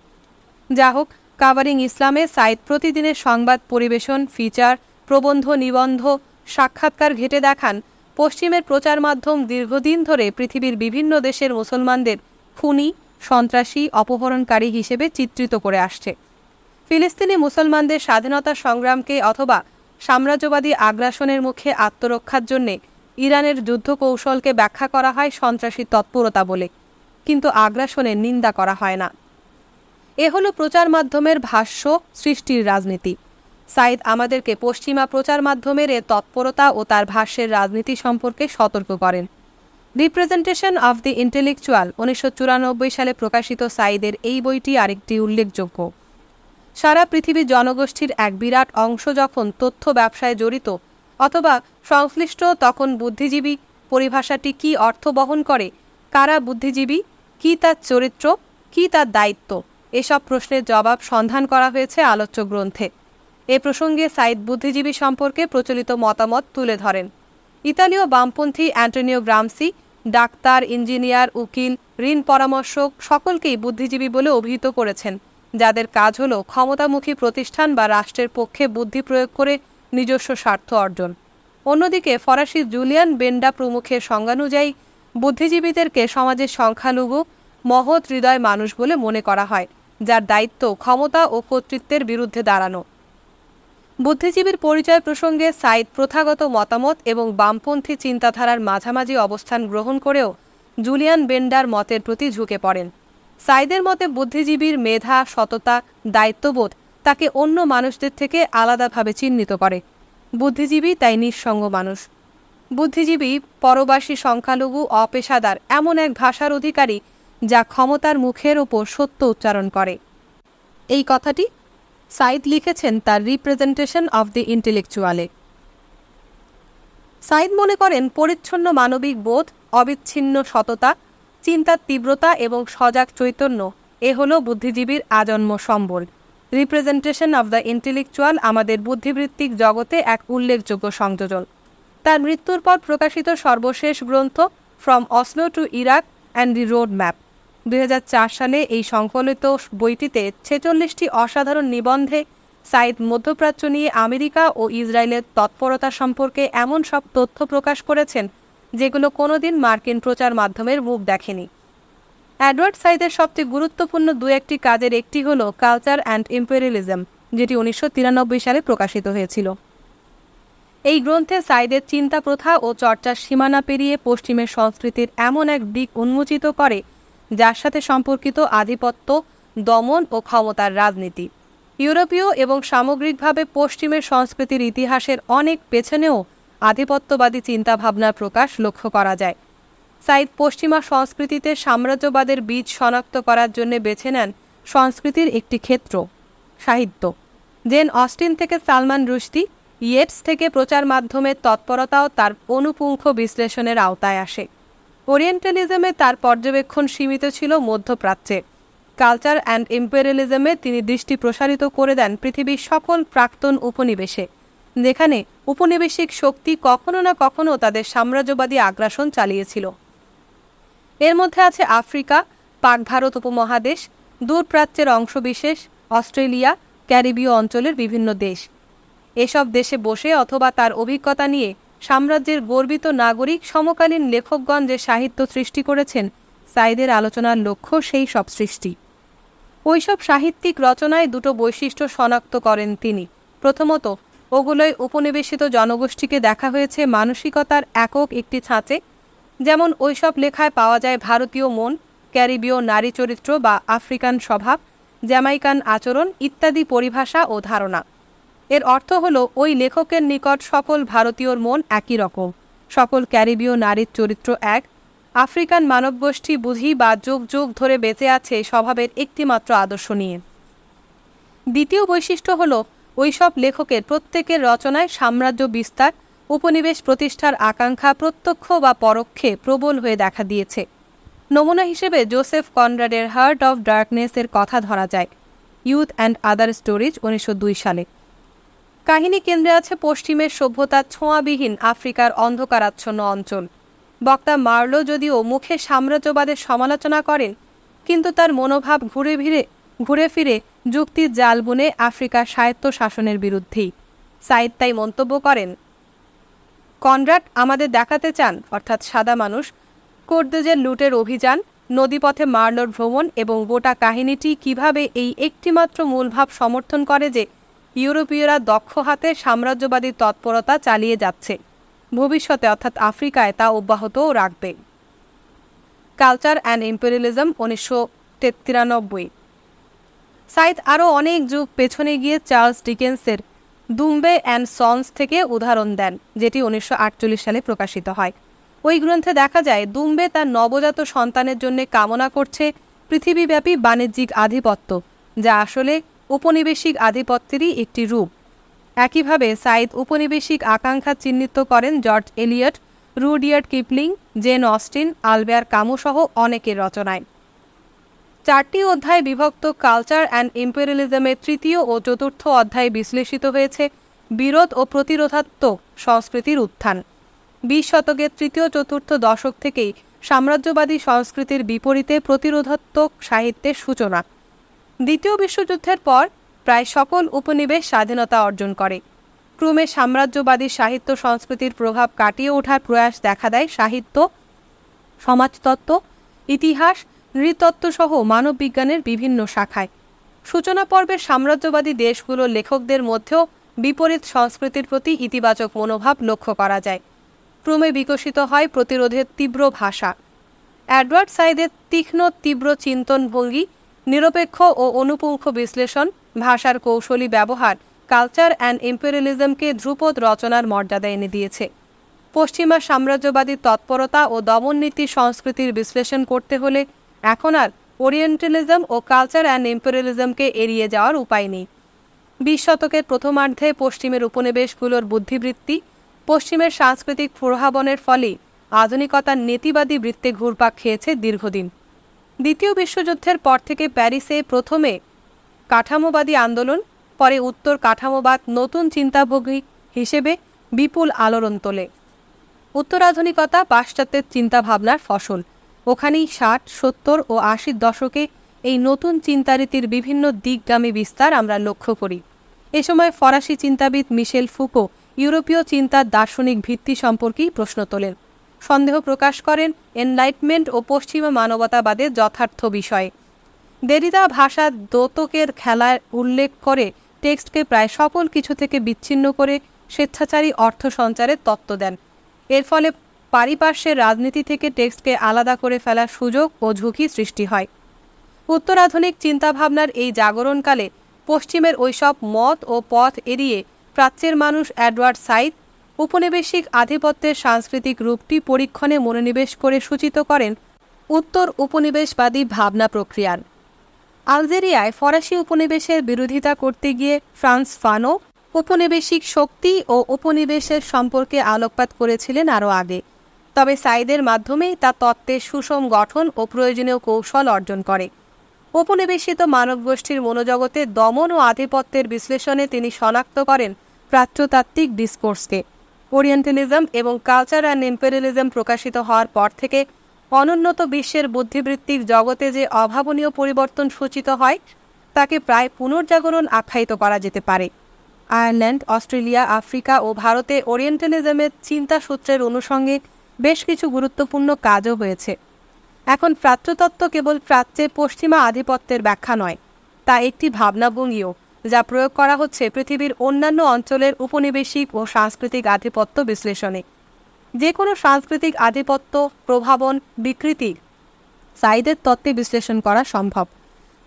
যা হোক, কভারিং ইসলামে সাইদ প্রতিদিনের সংবাদ পরিবেশন, ফিচার, প্রবন্ধ, নিবন্ধ, সাক্ষাৎকার ঘেঁটে দেখান পশ্চিমের প্রচার মাধ্যম দীর্ঘদিন ধরে পৃথিবীর বিভিন্ন দেশের মুসলমানদের খুনি, সন্ত্রাসী, অপহরণকারী হিসেবে চিত্রিত করে আসছে। ফিলিস্তিনি মুসলমানদের স্বাধীনতা সংগ্রামকে অথবা সাম্রাজ্যবাদী আগ্রাসনের মুখে আত্মরক্ষার জন্যে ইরানের যুদ্ধ কৌশলকে ব্যাখ্যা করা হয় সন্ত্রাসী তৎপরতা বলে, কিন্তু আগ্রাসনের নিন্দা করা হয় না। এ হলো প্রচার মাধ্যমের ভাষ্য সৃষ্টির রাজনীতি। সাইদ আমাদেরকে পশ্চিমা প্রচার মাধ্যমের এ তৎপরতা ও তার ভাষ্যের রাজনীতি সম্পর্কে সতর্ক করেন। রিপ্রেজেন্টেশন অফ দি ইন্টেলেকচুয়াল 1994 সালে প্রকাশিত সাইদের এই বইটি আরেকটি উল্লেখযোগ্য। সারা পৃথিবীর জনগোষ্ঠীর এক বিরাট অংশ যখন তথ্য ব্যবসায় জড়িত অথবা সংশ্লিষ্ট, তখন বুদ্ধিজীবী পরিভাষাটি কী অর্থ বহন করে, কারা বুদ্ধিজীবী, কী তার চরিত্র, কী তার দায়িত্ব, এসব প্রশ্নের জবাব সন্ধান করা হয়েছে আলোচ্য গ্রন্থে। এ প্রসঙ্গে সাইদ বুদ্ধিজীবী সম্পর্কে প্রচলিত মতামত তুলে ধরেন। ইতালীয় বামপন্থী অ্যান্টোনিও গ্রামসি ডাক্তার, ইঞ্জিনিয়ার, উকিল, ঋণ পরামর্শক সকলকেই বুদ্ধিজীবী বলে অভিহিত করেছেন, যাদের কাজ হল ক্ষমতামুখী প্রতিষ্ঠান বা রাষ্ট্রের পক্ষে বুদ্ধি প্রয়োগ করে নিজস্ব স্বার্থ অর্জন। অন্যদিকে ফরাসি জুলিয়ান বেন্ডা প্রমুখের সংজ্ঞানুযায়ী বুদ্ধিজীবীদেরকে সমাজের সংখ্যালঘু মহৎ হৃদয় মানুষ বলে মনে করা হয়, যার দায়িত্ব ক্ষমতা ও কর্তৃত্বের বিরুদ্ধে দাঁড়ানো। বুদ্ধিজীবীর পরিচয় প্রসঙ্গে সাইদ প্রথাগত মতামত এবং বামপন্থী চিন্তাধারার মাঝামাঝি অবস্থান গ্রহণ করেও জুলিয়ান বেন্ডার মতের প্রতি ঝুঁকে পড়েন। সাইদের মতে বুদ্ধিজীবীর মেধা, সততা, দায়িত্ববোধ তাকে অন্য মানুষদের থেকে আলাদাভাবে চিহ্নিত করে। বুদ্ধিজীবী তাই নিঃসঙ্গ মানুষ। বুদ্ধিজীবী পরবাসী, সংখ্যালঘু, অপেশাদার এমন এক ভাষার অধিকারী যা ক্ষমতার মুখের ওপর সত্য উচ্চারণ করে। এই কথাটি সাইদ লিখেছেন তার রিপ্রেজেন্টেশন অফ দি ইন্টেলেকচুয়ালে। সাইদ মনে করেন পরিচ্ছন্ন মানবিক বোধ, অবিচ্ছিন্ন সততা, চিন্তার তীব্রতা এবং সজাগ চৈতন্য এ হল বুদ্ধিজীবীর আজন্ম সম্বল। রিপ্রেজেন্টেশন অফ দ্য ইন্টেলেকচুয়াল আমাদের বুদ্ধিবৃত্তিক জগতে এক উল্লেখযোগ্য সংযোজন। তার মৃত্যুর পর প্রকাশিত সর্বশেষ গ্রন্থ from Oslo to Iraq and the road map 2004 সালে এই সংকলিত বইটিতে 46টি অসাধারণ নিবন্ধে সাইদ মধ্যপ্রাচ্য নিয়ে আমেরিকা ও ইসরায়েলের তৎপরতা সম্পর্কে এমন সব তথ্য প্রকাশ করেছেন যেগুলো কোনোদিন মার্কিন প্রচার মাধ্যমের মুখ দেখেনি। এডওয়ার্ড সাইদের সবচেয়ে গুরুত্বপূর্ণ দু একটি কাজের একটি হল কালচার অ্যান্ড ইম্পেরিয়ালিজম, যেটি 1993 সালে প্রকাশিত হয়েছিল। এই গ্রন্থে সাইদের চিন্তা, প্রথা ও চর্চার সীমানা পেরিয়ে পশ্চিমের সংস্কৃতির এমন এক দিক উন্মোচিত করে যার সাথে সম্পর্কিত আধিপত্য, দমন ও ক্ষমতার রাজনীতি। ইউরোপীয় এবং সামগ্রিকভাবে পশ্চিমের সংস্কৃতির ইতিহাসের অনেক পেছনেও আধিপত্যবাদী চিন্তাভাবনার প্রকাশ লক্ষ্য করা যায়। সাইদ পশ্চিমা সংস্কৃতিতে সাম্রাজ্যবাদের বীজ শনাক্ত করার জন্য বেছে নেন সংস্কৃতির একটি ক্ষেত্র, সাহিত্য। জেন অস্টিন থেকে সালমান রুশদি, ইয়েটস থেকে প্রচার মাধ্যমের তৎপরতাও তার অনুপুঙ্খ বিশ্লেষণের আওতায় আসে। ওরিয়েন্টালিজমে তার পর্যবেক্ষণ সীমিত ছিল মধ্যপ্রাচ্যে। কালচার অ্যান্ড ইম্পেরিয়ালিজমে তিনি দৃষ্টি প্রসারিত করে দেন পৃথিবীর সকল প্রাক্তন উপনিবেশে, যেখানে উপনিবেশিক শক্তি কখনো না কখনো তাদের সাম্রাজ্যবাদী আগ্রাসন চালিয়েছিল। এর মধ্যে আছে আফ্রিকা, পাক ভারত উপমহাদেশ, দূরপ্রাচ্যের অংশবিশেষ, অস্ট্রেলিয়া, ক্যারিবীয় অঞ্চলের বিভিন্ন দেশ। এসব দেশে বসে অথবা তার অভিজ্ঞতা নিয়ে সাম্রাজ্যের গর্বিত নাগরিক সমকালীন লেখকগণ যে সাহিত্য সৃষ্টি করেছেন, সাইদের আলোচনার লক্ষ্য সেই সব সৃষ্টি। ওইসব সাহিত্যিক রচনায় দুটো বৈশিষ্ট্য শনাক্ত করেন তিনি। প্রথমত, ওগুলোয় উপনিবেশিত জনগোষ্ঠীকে দেখা হয়েছে মানসিকতার একক একটি ছাঁচে, যেমন ওইসব লেখায় পাওয়া যায় ভারতীয় মন, ক্যারিবীয় নারী চরিত্র বা আফ্রিকান স্বভাব, জ্যামাইকান আচরণ ইত্যাদি পরিভাষা ও ধারণা। এর অর্থ হলো ওই লেখকের নিকট সকল ভারতীয়র মন একই রকম, সকল ক্যারিবীয় নারীর চরিত্র এক, আফ্রিকান মানবগোষ্ঠী বুঝি বা যুগ যুগ ধরে বেঁচে আছে স্বভাবের একটিমাত্র আদর্শ নিয়ে। দ্বিতীয় বৈশিষ্ট্য হল ওইসব লেখকের প্রত্যেকের রচনায় সাম্রাজ্য বিস্তার, উপনিবেশ প্রতিষ্ঠার আকাঙ্ক্ষা প্রত্যক্ষ বা পরোক্ষে প্রবল হয়ে দেখা দিয়েছে। নমুনা হিসেবে জোসেফ কনরাডের হার্ট অফ ডার্কনেসের কথা ধরা যায়, ইউথ অ্যান্ড আদার স্টোরিজ 1902 সালে। কাহিনী কেন্দ্রে আছে পশ্চিমের সভ্যতার ছোঁয়াবিহীন আফ্রিকার অন্ধকারাচ্ছন্ন অঞ্চল। বক্তা মার্লো যদিও মুখে সাম্রাজ্যবাদের সমালোচনা করেন, কিন্তু তার মনোভাব ঘুরে ফিরে যুক্তির জাল বুনে আফ্রিকার স্বায়ত্তশাসনের বিরুদ্ধেই। সাইদ তাই মন্তব্য করেন, কনরাড আমাদের দেখাতে চান, অর্থাৎ সাদা মানুষ, কর্দেজের লুটের অভিযান, নদীপথে মার্লোর ভ্রমণ এবং গোটা কাহিনীটি কিভাবে এই একটিমাত্র মূলভাব সমর্থন করে যে ইউরোপীয়রা দক্ষ হাতে সাম্রাজ্যবাদী তৎপরতা চালিয়ে যাচ্ছে, ভবিষ্যতে অর্থাৎ আফ্রিকায় তা অব্যাহতও রাখবে। Culture and imperialism 1993। সাইদ আরও অনেক যুগ পেছনে গিয়ে চার্লস ডিকেন্সের দুম্বে অ্যান্ড সন্স থেকে উদাহরণ দেন, যেটি 1948 সালে প্রকাশিত হয়। ওই গ্রন্থে দেখা যায় দুম্বে তার নবজাত সন্তানের জন্য কামনা করছে পৃথিবীব্যাপী বাণিজ্যিক আধিপত্য, যা আসলে উপনিবেশিক আধিপত্যেরই একটি রূপ। একইভাবে সাইদ উপনিবেশিক আকাঙ্ক্ষা চিহ্নিত করেন George Eliot, Rudyard Kipling, Jane Austen, Albert Camus সহ অনেকের রচনায়। 4টি অধ্যায়ে বিভক্ত কালচার অ্যান্ড ইম্পেরিয়ালিজমের তৃতীয় ও চতুর্থ অধ্যায়ে বিশ্লেষিত হয়েছে বিরোধ ও প্রতিরোধাত্মক সংস্কৃতির উত্থান। 20 শতকের তৃতীয় চতুর্থ দশক থেকেই সাম্রাজ্যবাদী সংস্কৃতির বিপরীতে প্রতিরোধাত্মক সাহিত্যের সূচনা। দ্বিতীয় বিশ্বযুদ্ধের পর প্রায় সকল উপনিবেশ স্বাধীনতা অর্জন করে। ক্রমে সাম্রাজ্যবাদী সাহিত্য সংস্কৃতির প্রভাব কাটিয়ে ওঠার প্রয়াস দেখা দেয় সাহিত্য, সমাজতত্ত্ব, ইতিহাস, নৃতত্ত্বসহ মানববিজ্ঞানের বিভিন্ন শাখায়। সূচনা পর্বের সাম্রাজ্যবাদী দেশগুলোর লেখকদের মধ্যেও বিপরীত সংস্কৃতির প্রতি ইতিবাচক মনোভাব লক্ষ্য করা যায়। ক্রমে বিকশিত হয় প্রতিরোধের তীব্র ভাষা। এডওয়ার্ড সাইদের তীক্ষ্ণ তীব্র চিন্তনভঙ্গি, নিরপেক্ষ ও অনুপুঙ্খ বিশ্লেষণ, ভাষার কৌশলী ব্যবহার কালচার অ্যান্ড ইম্পেরিয়ালিজমকে ধ্রুপদ রচনার মর্যাদা এনে দিয়েছে। পশ্চিমা সাম্রাজ্যবাদী তৎপরতা ও দমননীতি সংস্কৃতির বিশ্লেষণ করতে হলে এখন আর ওরিয়েন্টালিজম ও কালচার অ্যান্ড ইম্পেরিয়ালিজমকে এড়িয়ে যাওয়ার উপায় নেই। 20 শতকের প্রথমার্ধে পশ্চিমের উপনিবেশগুলোর বুদ্ধিবৃত্তি, পশ্চিমের সাংস্কৃতিক প্রভাবনের ফলে আধুনিকতার নেতিবাদী বৃত্তে ঘুরপাক খেয়েছে দীর্ঘদিন। দ্বিতীয় বিশ্বযুদ্ধের পর থেকে প্যারিসে প্রথমে কাঠামোবাদী আন্দোলন, পরে উত্তর কাঠামোবাদ নতুন চিন্তাভঙ্গি হিসেবে বিপুল আলোড়ন তোলে। উত্তরাধুনিকতা পাশ্চাত্যের চিন্তাভাবনার ফসল। ওখানেই 60, 70 ও 80 দশকে এই নতুন চিন্তারীতির বিভিন্ন দিকগামী বিস্তার আমরা লক্ষ্য করি। এ সময় ফরাসি চিন্তাবিদ মিশেল ফুকো ইউরোপীয় চিন্তার দার্শনিক ভিত্তি সম্পর্কেই প্রশ্ন তোলেন, সন্দেহ প্রকাশ করেন এনলাইটমেন্ট ও পশ্চিমা মানবতাবাদের যথার্থ বিষয়ে। দেরিদা ভাষার দ্যোতকের খেলার উল্লেখ করে টেক্সটকে প্রায় সকল কিছু থেকে বিচ্ছিন্ন করে স্বেচ্ছাচারী অর্থ সঞ্চারের তত্ত্ব দেন। এর ফলে পারিপার্শ্বের রাজনীতি থেকে টেক্সটকে আলাদা করে ফেলার সুযোগ ও ঝুঁকি সৃষ্টি হয়। উত্তরাধুনিক চিন্তাভাবনার এই জাগরণকালে পশ্চিমের ওইসব মত ও পথ এড়িয়ে প্রাচ্যের মানুষ এডওয়ার্ড সাইদ উপনিবেশিক আধিপত্যের সাংস্কৃতিক রূপটি পরীক্ষণে মনোনিবেশ করে সূচিত করেন উত্তর উপনিবেশবাদী ভাবনা প্রক্রিয়ার। আলজেরিয়ায় ফরাসি উপনিবেশের বিরোধিতা করতে গিয়ে ফ্রান্স ফানো উপনিবেশিক শক্তি ও উপনিবেশের সম্পর্কে আলোকপাত করেছিলেন আরও আগে, তবে সাইদের মাধ্যমেই তা তত্ত্বের সুষম গঠন ও প্রয়োজনীয় কৌশল অর্জন করে। উপনিবেশিত মানবগোষ্ঠীর মনোজগতে দমন ও আধিপত্যের বিশ্লেষণে তিনি শনাক্ত করেন প্রাচ্যতাত্ত্বিক ডিসকোর্সকে। ওরিয়েন্টালিজম এবং কালচার অ্যান্ড ইম্পেরিয়ালিজম প্রকাশিত হওয়ার পর থেকে অনুন্নত বিশ্বের বুদ্ধিবৃত্তিক জগতে যে অভাবনীয় পরিবর্তন সূচিত হয় তাকে প্রায় পুনর্জাগরণ আখ্যায়িত করা যেতে পারে। আয়ারল্যান্ড, অস্ট্রেলিয়া, আফ্রিকা ও ভারতে ওরিয়েন্টালিজমের চিন্তাসূত্রের অনুষঙ্গে বেশ কিছু গুরুত্বপূর্ণ কাজও হয়েছে। এখন প্রাচ্যতত্ত্ব কেবল প্রাচ্যে পশ্চিমা আধিপত্যের ব্যাখ্যা নয়, তা একটি ভাবনাভঙ্গিও যা প্রয়োগ করা হচ্ছে পৃথিবীর অন্যান্য অঞ্চলের উপনিবেশিক ও সাংস্কৃতিক আধিপত্য বিশ্লেষণে। যে কোনো সাংস্কৃতিক আধিপত্য, প্রভাবন, বিকৃতি সাইদের তত্ত্বে বিশ্লেষণ করা সম্ভব।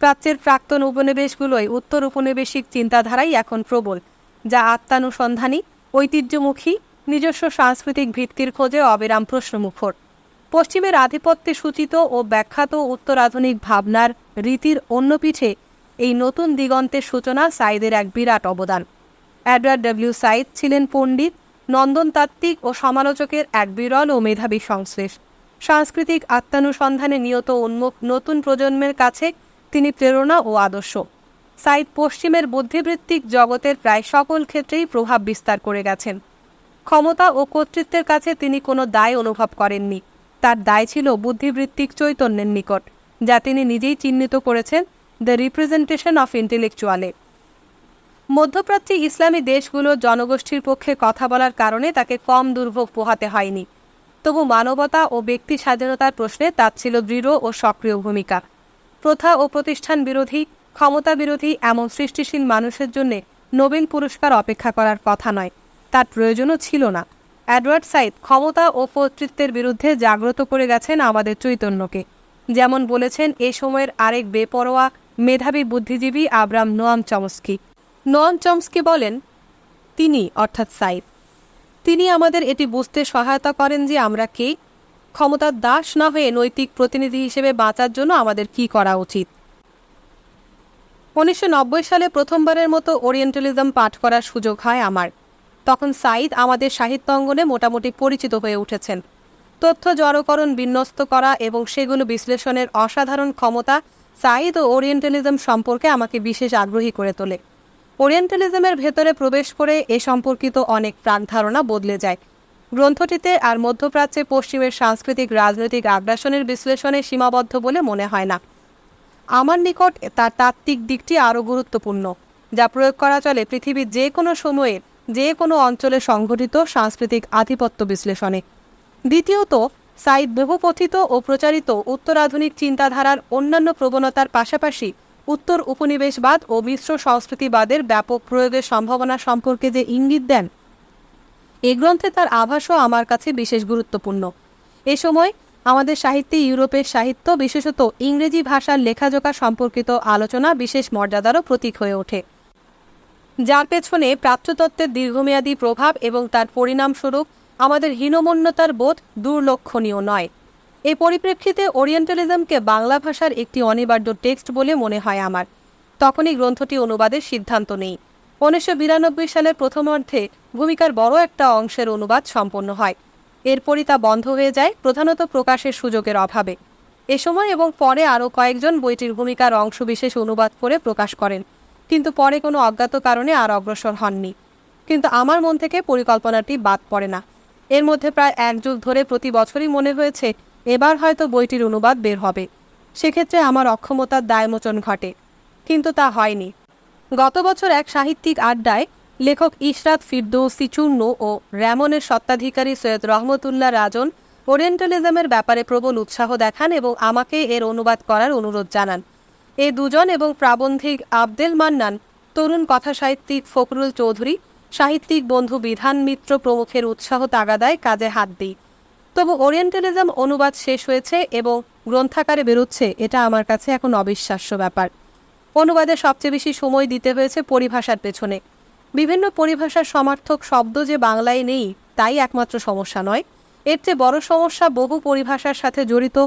প্রাচ্যের প্রাক্তন উপনিবেশগুলোয় উত্তর উপনিবেশিক চিন্তাধারাই এখন প্রবল, যা আত্মানুসন্ধানী, ঐতিহ্যমুখী, নিজস্ব সাংস্কৃতিক ভিত্তির খোঁজে অবিরাম প্রশ্নমুখর। পশ্চিমের আধিপত্যে সূচিত ও ব্যাখ্যাত উত্তরাধুনিক ভাবনার রীতির অন্য পিঠে এই নতুন দিগন্তের সূচনা সাইদের এক বিরাট অবদান। এডওয়ার্ড ডব্লিউ সাইদ ছিলেন পণ্ডিত, নন্দনতাত্ত্বিক ও সমালোচকের এক বিরল ও মেধাবী সংশ্লেষ। সাংস্কৃতিক আত্মানুসন্ধানে নিয়ত উন্মুখ নতুন প্রজন্মের কাছে তিনি প্রেরণা ও আদর্শ। সাইদ পশ্চিমের বুদ্ধিবৃত্তিক জগতের প্রায় সকল ক্ষেত্রেই প্রভাব বিস্তার করে গেছেন। ক্ষমতা ও কর্তৃত্বের কাছে তিনি কোনো দায় অনুভব করেননি। তার দায় ছিল বুদ্ধিবৃত্তিক চৈতন্যের নিকট, যা তিনি নিজেই চিহ্নিত করেছেন দ্য রিপ্রেজেন্টেশন অফ ইন্টেলেকচুয়ালে। মধ্যপ্রাচ্যে ইসলামী দেশগুলোর জনগোষ্ঠীর পক্ষে কথা বলার কারণে তাকে কম দুর্ভোগ পোহাতে হয়নি। তবু মানবতা ও ব্যক্তি স্বাধীনতার প্রশ্নে তার ছিল দৃঢ় ও সক্রিয় ভূমিকা। প্রথা ও প্রতিষ্ঠান বিরোধী, ক্ষমতা বিরোধী এমন সৃষ্টিশীল মানুষের জন্য নোবেল পুরস্কার অপেক্ষা করার কথা নয়, তার প্রয়োজনও ছিল না। এডওয়ার্ড সাইদ ক্ষমতা ও কর্তৃত্বের বিরুদ্ধে জাগ্রত করে গেছেন আমাদের চৈতন্যকে। যেমন বলেছেন এ সময়ের আরেক বেপরোয়া মেধাবী বুদ্ধিজীবী Abram Noam Chomsky. Noam Chomsky বলেন, তিনি অর্থাৎ সাইদ, তিনি আমাদের এটি বুঝতে সহায়তা করেন যে আমরা কে, ক্ষমতার দাস না হয়ে নৈতিক প্রতিনিধি হিসেবে বাঁচার জন্য আমাদের কি করা উচিত। 1990 সালে প্রথমবারের মতো ওরিয়েন্টালিজম পাঠ করার সুযোগ হয় আমার। তখন সাইদ আমাদের সাহিত্য অঙ্গনে মোটামুটি পরিচিত হয়ে উঠেছেন। তথ্য জড়করণ বিন্যস্ত করা এবং সেগুলো বিশ্লেষণের অসাধারণ ক্ষমতা সাইদ ও ওরিয়েন্টালিজম সম্পর্কে আমাকে বিশেষ আগ্রহী করে তোলে। ওরিয়েন্টালিজমের ভেতরে প্রবেশ করে এ সম্পর্কিত অনেক প্রাকধারণা বদলে যায়। গ্রন্থটিতে আর মধ্যপ্রাচ্যে পশ্চিমের সাংস্কৃতিক রাজনৈতিক আগ্রাসনের বিশ্লেষণে সীমাবদ্ধ বলে মনে হয় না। আমার নিকট তার তাত্ত্বিক দিকটি আরও গুরুত্বপূর্ণ, যা প্রয়োগ করা চলে পৃথিবীর যে কোনো সময়ের যে কোনো অঞ্চলে সংঘটিত সাংস্কৃতিক আধিপত্য বিশ্লেষণে। দ্বিতীয়ত, সাইদ বহুপঠিত ও প্রচারিত উত্তরাধুনিক চিন্তাধারার অন্যান্য প্রবণতার পাশাপাশি উত্তর উপনিবেশবাদ ও মিশ্র সংস্কৃতিবাদের ব্যাপক প্রয়োগের সম্ভাবনা সম্পর্কে যে ইঙ্গিত দেন, এ গ্রন্থে তার আভাসও আমার কাছে বিশেষ গুরুত্বপূর্ণ। এ সময় আমাদের সাহিত্যে ইউরোপের সাহিত্য, বিশেষত ইংরেজি ভাষার লেখাজোখা সম্পর্কিত আলোচনা বিশেষ মর্যাদারও প্রতীক হয়ে ওঠে, যার পেছনে প্রাচ্যতত্ত্বের দীর্ঘমেয়াদী প্রভাব এবং তার পরিণামস্বরূপ আমাদের হীনমন্যতার বোধ দুর্লক্ষণীয় নয়। এই পরিপ্রেক্ষিতে ওরিয়েন্টালিজমকে বাংলা ভাষার একটি অনিবার্য টেক্সট বলে মনে হয় আমার। তখনই গ্রন্থটি অনুবাদের সিদ্ধান্ত নেই। 1992 সালের প্রথমার্ধে ভূমিকার বড় একটা অংশের অনুবাদ সম্পন্ন হয়। এরপরই তা বন্ধ হয়ে যায়, প্রধানত প্রকাশের সুযোগের অভাবে। এ সময় এবং পরে আরও কয়েকজন বইটির ভূমিকার অংশবিশেষ অনুবাদ করে প্রকাশ করেন, কিন্তু পরে কোনো অজ্ঞাত কারণে আর অগ্রসর হননি। কিন্তু আমার মন থেকে পরিকল্পনাটি বাদ পড়ে না। এর মধ্যে প্রায় এক যুগ ধরে প্রতি বছরই মনে হয়েছে এবার হয়তো বইটির অনুবাদ বের হবে। সেক্ষেত্রে আমার অক্ষমতার দায়মোচন ঘটে, কিন্তু তা হয়নি। গত বছর এক সাহিত্যিক আড্ডায় লেখক ইশরাত ফিরদৌসি চূর্ণ ও র্যামনের স্বত্বাধিকারী সৈয়দ রহমতুল্লাহ রাজন ওরিয়েন্টালিজমের ব্যাপারে প্রবল উৎসাহ দেখান এবং আমাকে এর অনুবাদ করার অনুরোধ জানান। এই দুজন এবং প্রাবন্ধিক আবদেল মান্নান, তরুণ কথাসাহিত্যিক ফখরুল চৌধুরী, সাহিত্যিক বন্ধু বিধান মিত্র প্রমুখের উৎসাহ তাগাদায় কাজে হাত দিই। তবু ওরিয়েন্টালিজম অনুবাদ শেষ হয়েছে এবং গ্রন্থাকারে বেরোচ্ছে, এটা আমার কাছে এখন অবিশ্বাস্য ব্যাপার। অনুবাদে সবচেয়ে বেশি সময় দিতে হয়েছে পরিভাষার পেছনে। বিভিন্ন পরিভাষার সমার্থক শব্দ যে বাংলায় নেই তাই একমাত্র সমস্যা নয়, এর চেয়ে বড় সমস্যা বহু পরিভাষার সাথে জড়িত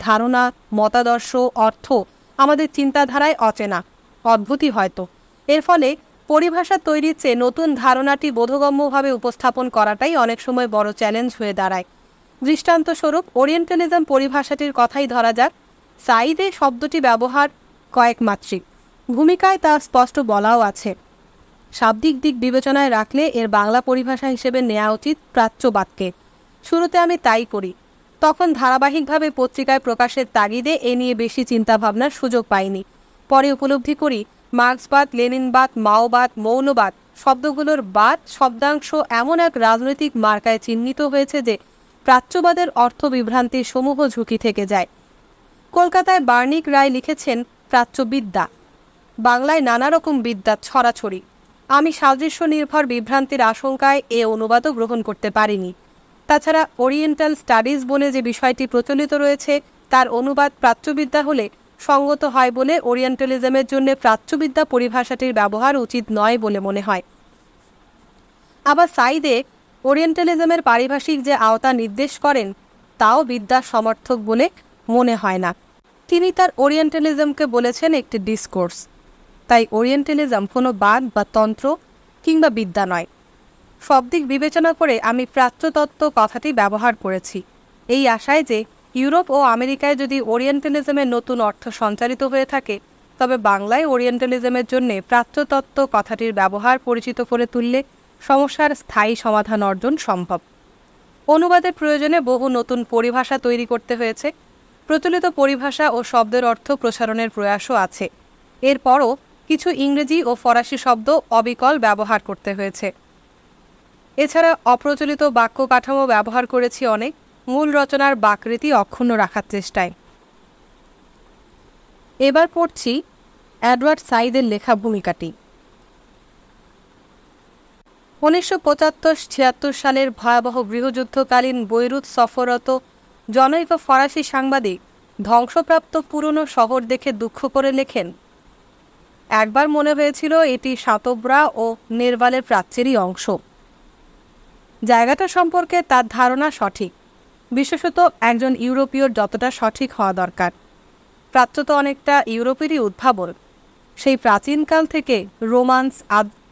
ধারণা, মতাদর্শ, অর্থ আমাদের চিন্তাধারায় অচেনা, অদ্ভুতই হয়তো। এর ফলে পরিভাষা তৈরির চেয়ে নতুন ধারণাটি বোধগম্যভাবে উপস্থাপন করাটাই অনেক সময় বড় চ্যালেঞ্জ হয়ে দাঁড়ায়। দৃষ্টান্তস্বরূপ ওরিয়েন্টালিজম পরিভাষাটির কথাই ধরা যাক। সাইদে শব্দটি ব্যবহার কয়েক মাত্রিক, ভূমিকায় তা স্পষ্ট বলাও আছে। শাব্দিক দিক বিবেচনায় রাখলে এর বাংলা পরিভাষা হিসেবে নেওয়া উচিত প্রাচ্যবাদকে। শুরুতে আমি তাই করি। তখন ধারাবাহিকভাবে পত্রিকায় প্রকাশের তাগিদে এ নিয়ে বেশি চিন্তাভাবনার সুযোগ পাইনি। পরে উপলব্ধি করি মার্ক্সবাদ, লেনিনবাদ, মাওবাদ, মৌলবাদ শব্দগুলোর বাদ শব্দাংশ এমন এক রাজনৈতিক মার্কায় চিহ্নিত হয়েছে যে প্রাচ্যবাদের অর্থ বিভ্রান্তির সমূহ ঝুঁকি থেকে যায়। কলকাতায় বার্নিক রায় লিখেছেন প্রাচ্যবিদ্যা, বাংলায় নানা রকম বিদ্যা ছড়াছড়ি। আমি সাদৃশ্য নির্ভর বিভ্রান্তির আশঙ্কায় এ অনুবাদও গ্রহণ করতে পারিনি। তাছাড়া ওরিয়েন্টাল স্টাডিজ বলে যে বিষয়টি প্রচলিত রয়েছে তার অনুবাদ প্রাচ্যবিদ্যা হলে সঙ্গত হয় বলে ওরিয়েন্টালিজমের জন্য প্রাচ্যবিদ্যা পরিভাষাটির ব্যবহার উচিত নয় বলে মনে হয়। আবার সাইদে ওরিয়েন্টালিজমের পারিভাষিক যে আওতা নির্দেশ করেন তাও বিদ্যার সমর্থক বলে মনে হয় না। তিনি তার ওরিয়েন্টালিজমকে বলেছেন একটি ডিসকোর্স। তাই ওরিয়েন্টালিজম কোনো বাদ বা তন্ত্র কিংবা বিদ্যা নয়। সব দিক বিবেচনা করে আমি প্রাচ্যতত্ত্ব কথাটি ব্যবহার করেছি, এই আশায় যে ইউরোপ ও আমেরিকায় যদি ওরিয়েন্টালিজমের নতুন অর্থ সঞ্চারিত হয়ে থাকে, তবে বাংলায় ওরিয়েন্টালিজমের জন্য প্রাচ্যতত্ত্ব কথাটির ব্যবহার পরিচিত করে তুললে সমস্যার স্থায়ী সমাধান অর্জন সম্ভব। অনুবাদের প্রয়োজনে বহু নতুন পরিভাষা তৈরি করতে হয়েছে। প্রচলিত পরিভাষা ও শব্দের অর্থ প্রসারণের প্রয়াসও আছে। এরপরও কিছু ইংরেজি ও ফরাসি শব্দ অবিকল ব্যবহার করতে হয়েছে। এছাড়া অপ্রচলিত বাক্য কাঠামো ব্যবহার করেছি অনেক, মূল রচনার বাকরীতি অক্ষুণ্ণ রাখার চেষ্টায়। এবার পড়ছি এডওয়ার্ড সাইদের লেখা ভূমিকাটি। 1975-76 সালের ভয়াবহ গৃহযুদ্ধকালীন বৈরুত সফররত জনৈক ফরাসি সাংবাদিক ধ্বংসপ্রাপ্ত পুরনো শহর দেখে দুঃখ করে লেখেন, একবার মনে হয়েছিল এটি সাতোব্রা ও নেরভালের প্রাচ্যেরই অংশ। জায়গাটা সম্পর্কে তার ধারণা সঠিক, বিশেষত একজন ইউরোপীয়র যতটা সঠিক হওয়া দরকার। প্রাচ্য তো অনেকটা ইউরোপেরই উদ্ভাবন। সেই প্রাচীনকাল থেকে রোমান্স,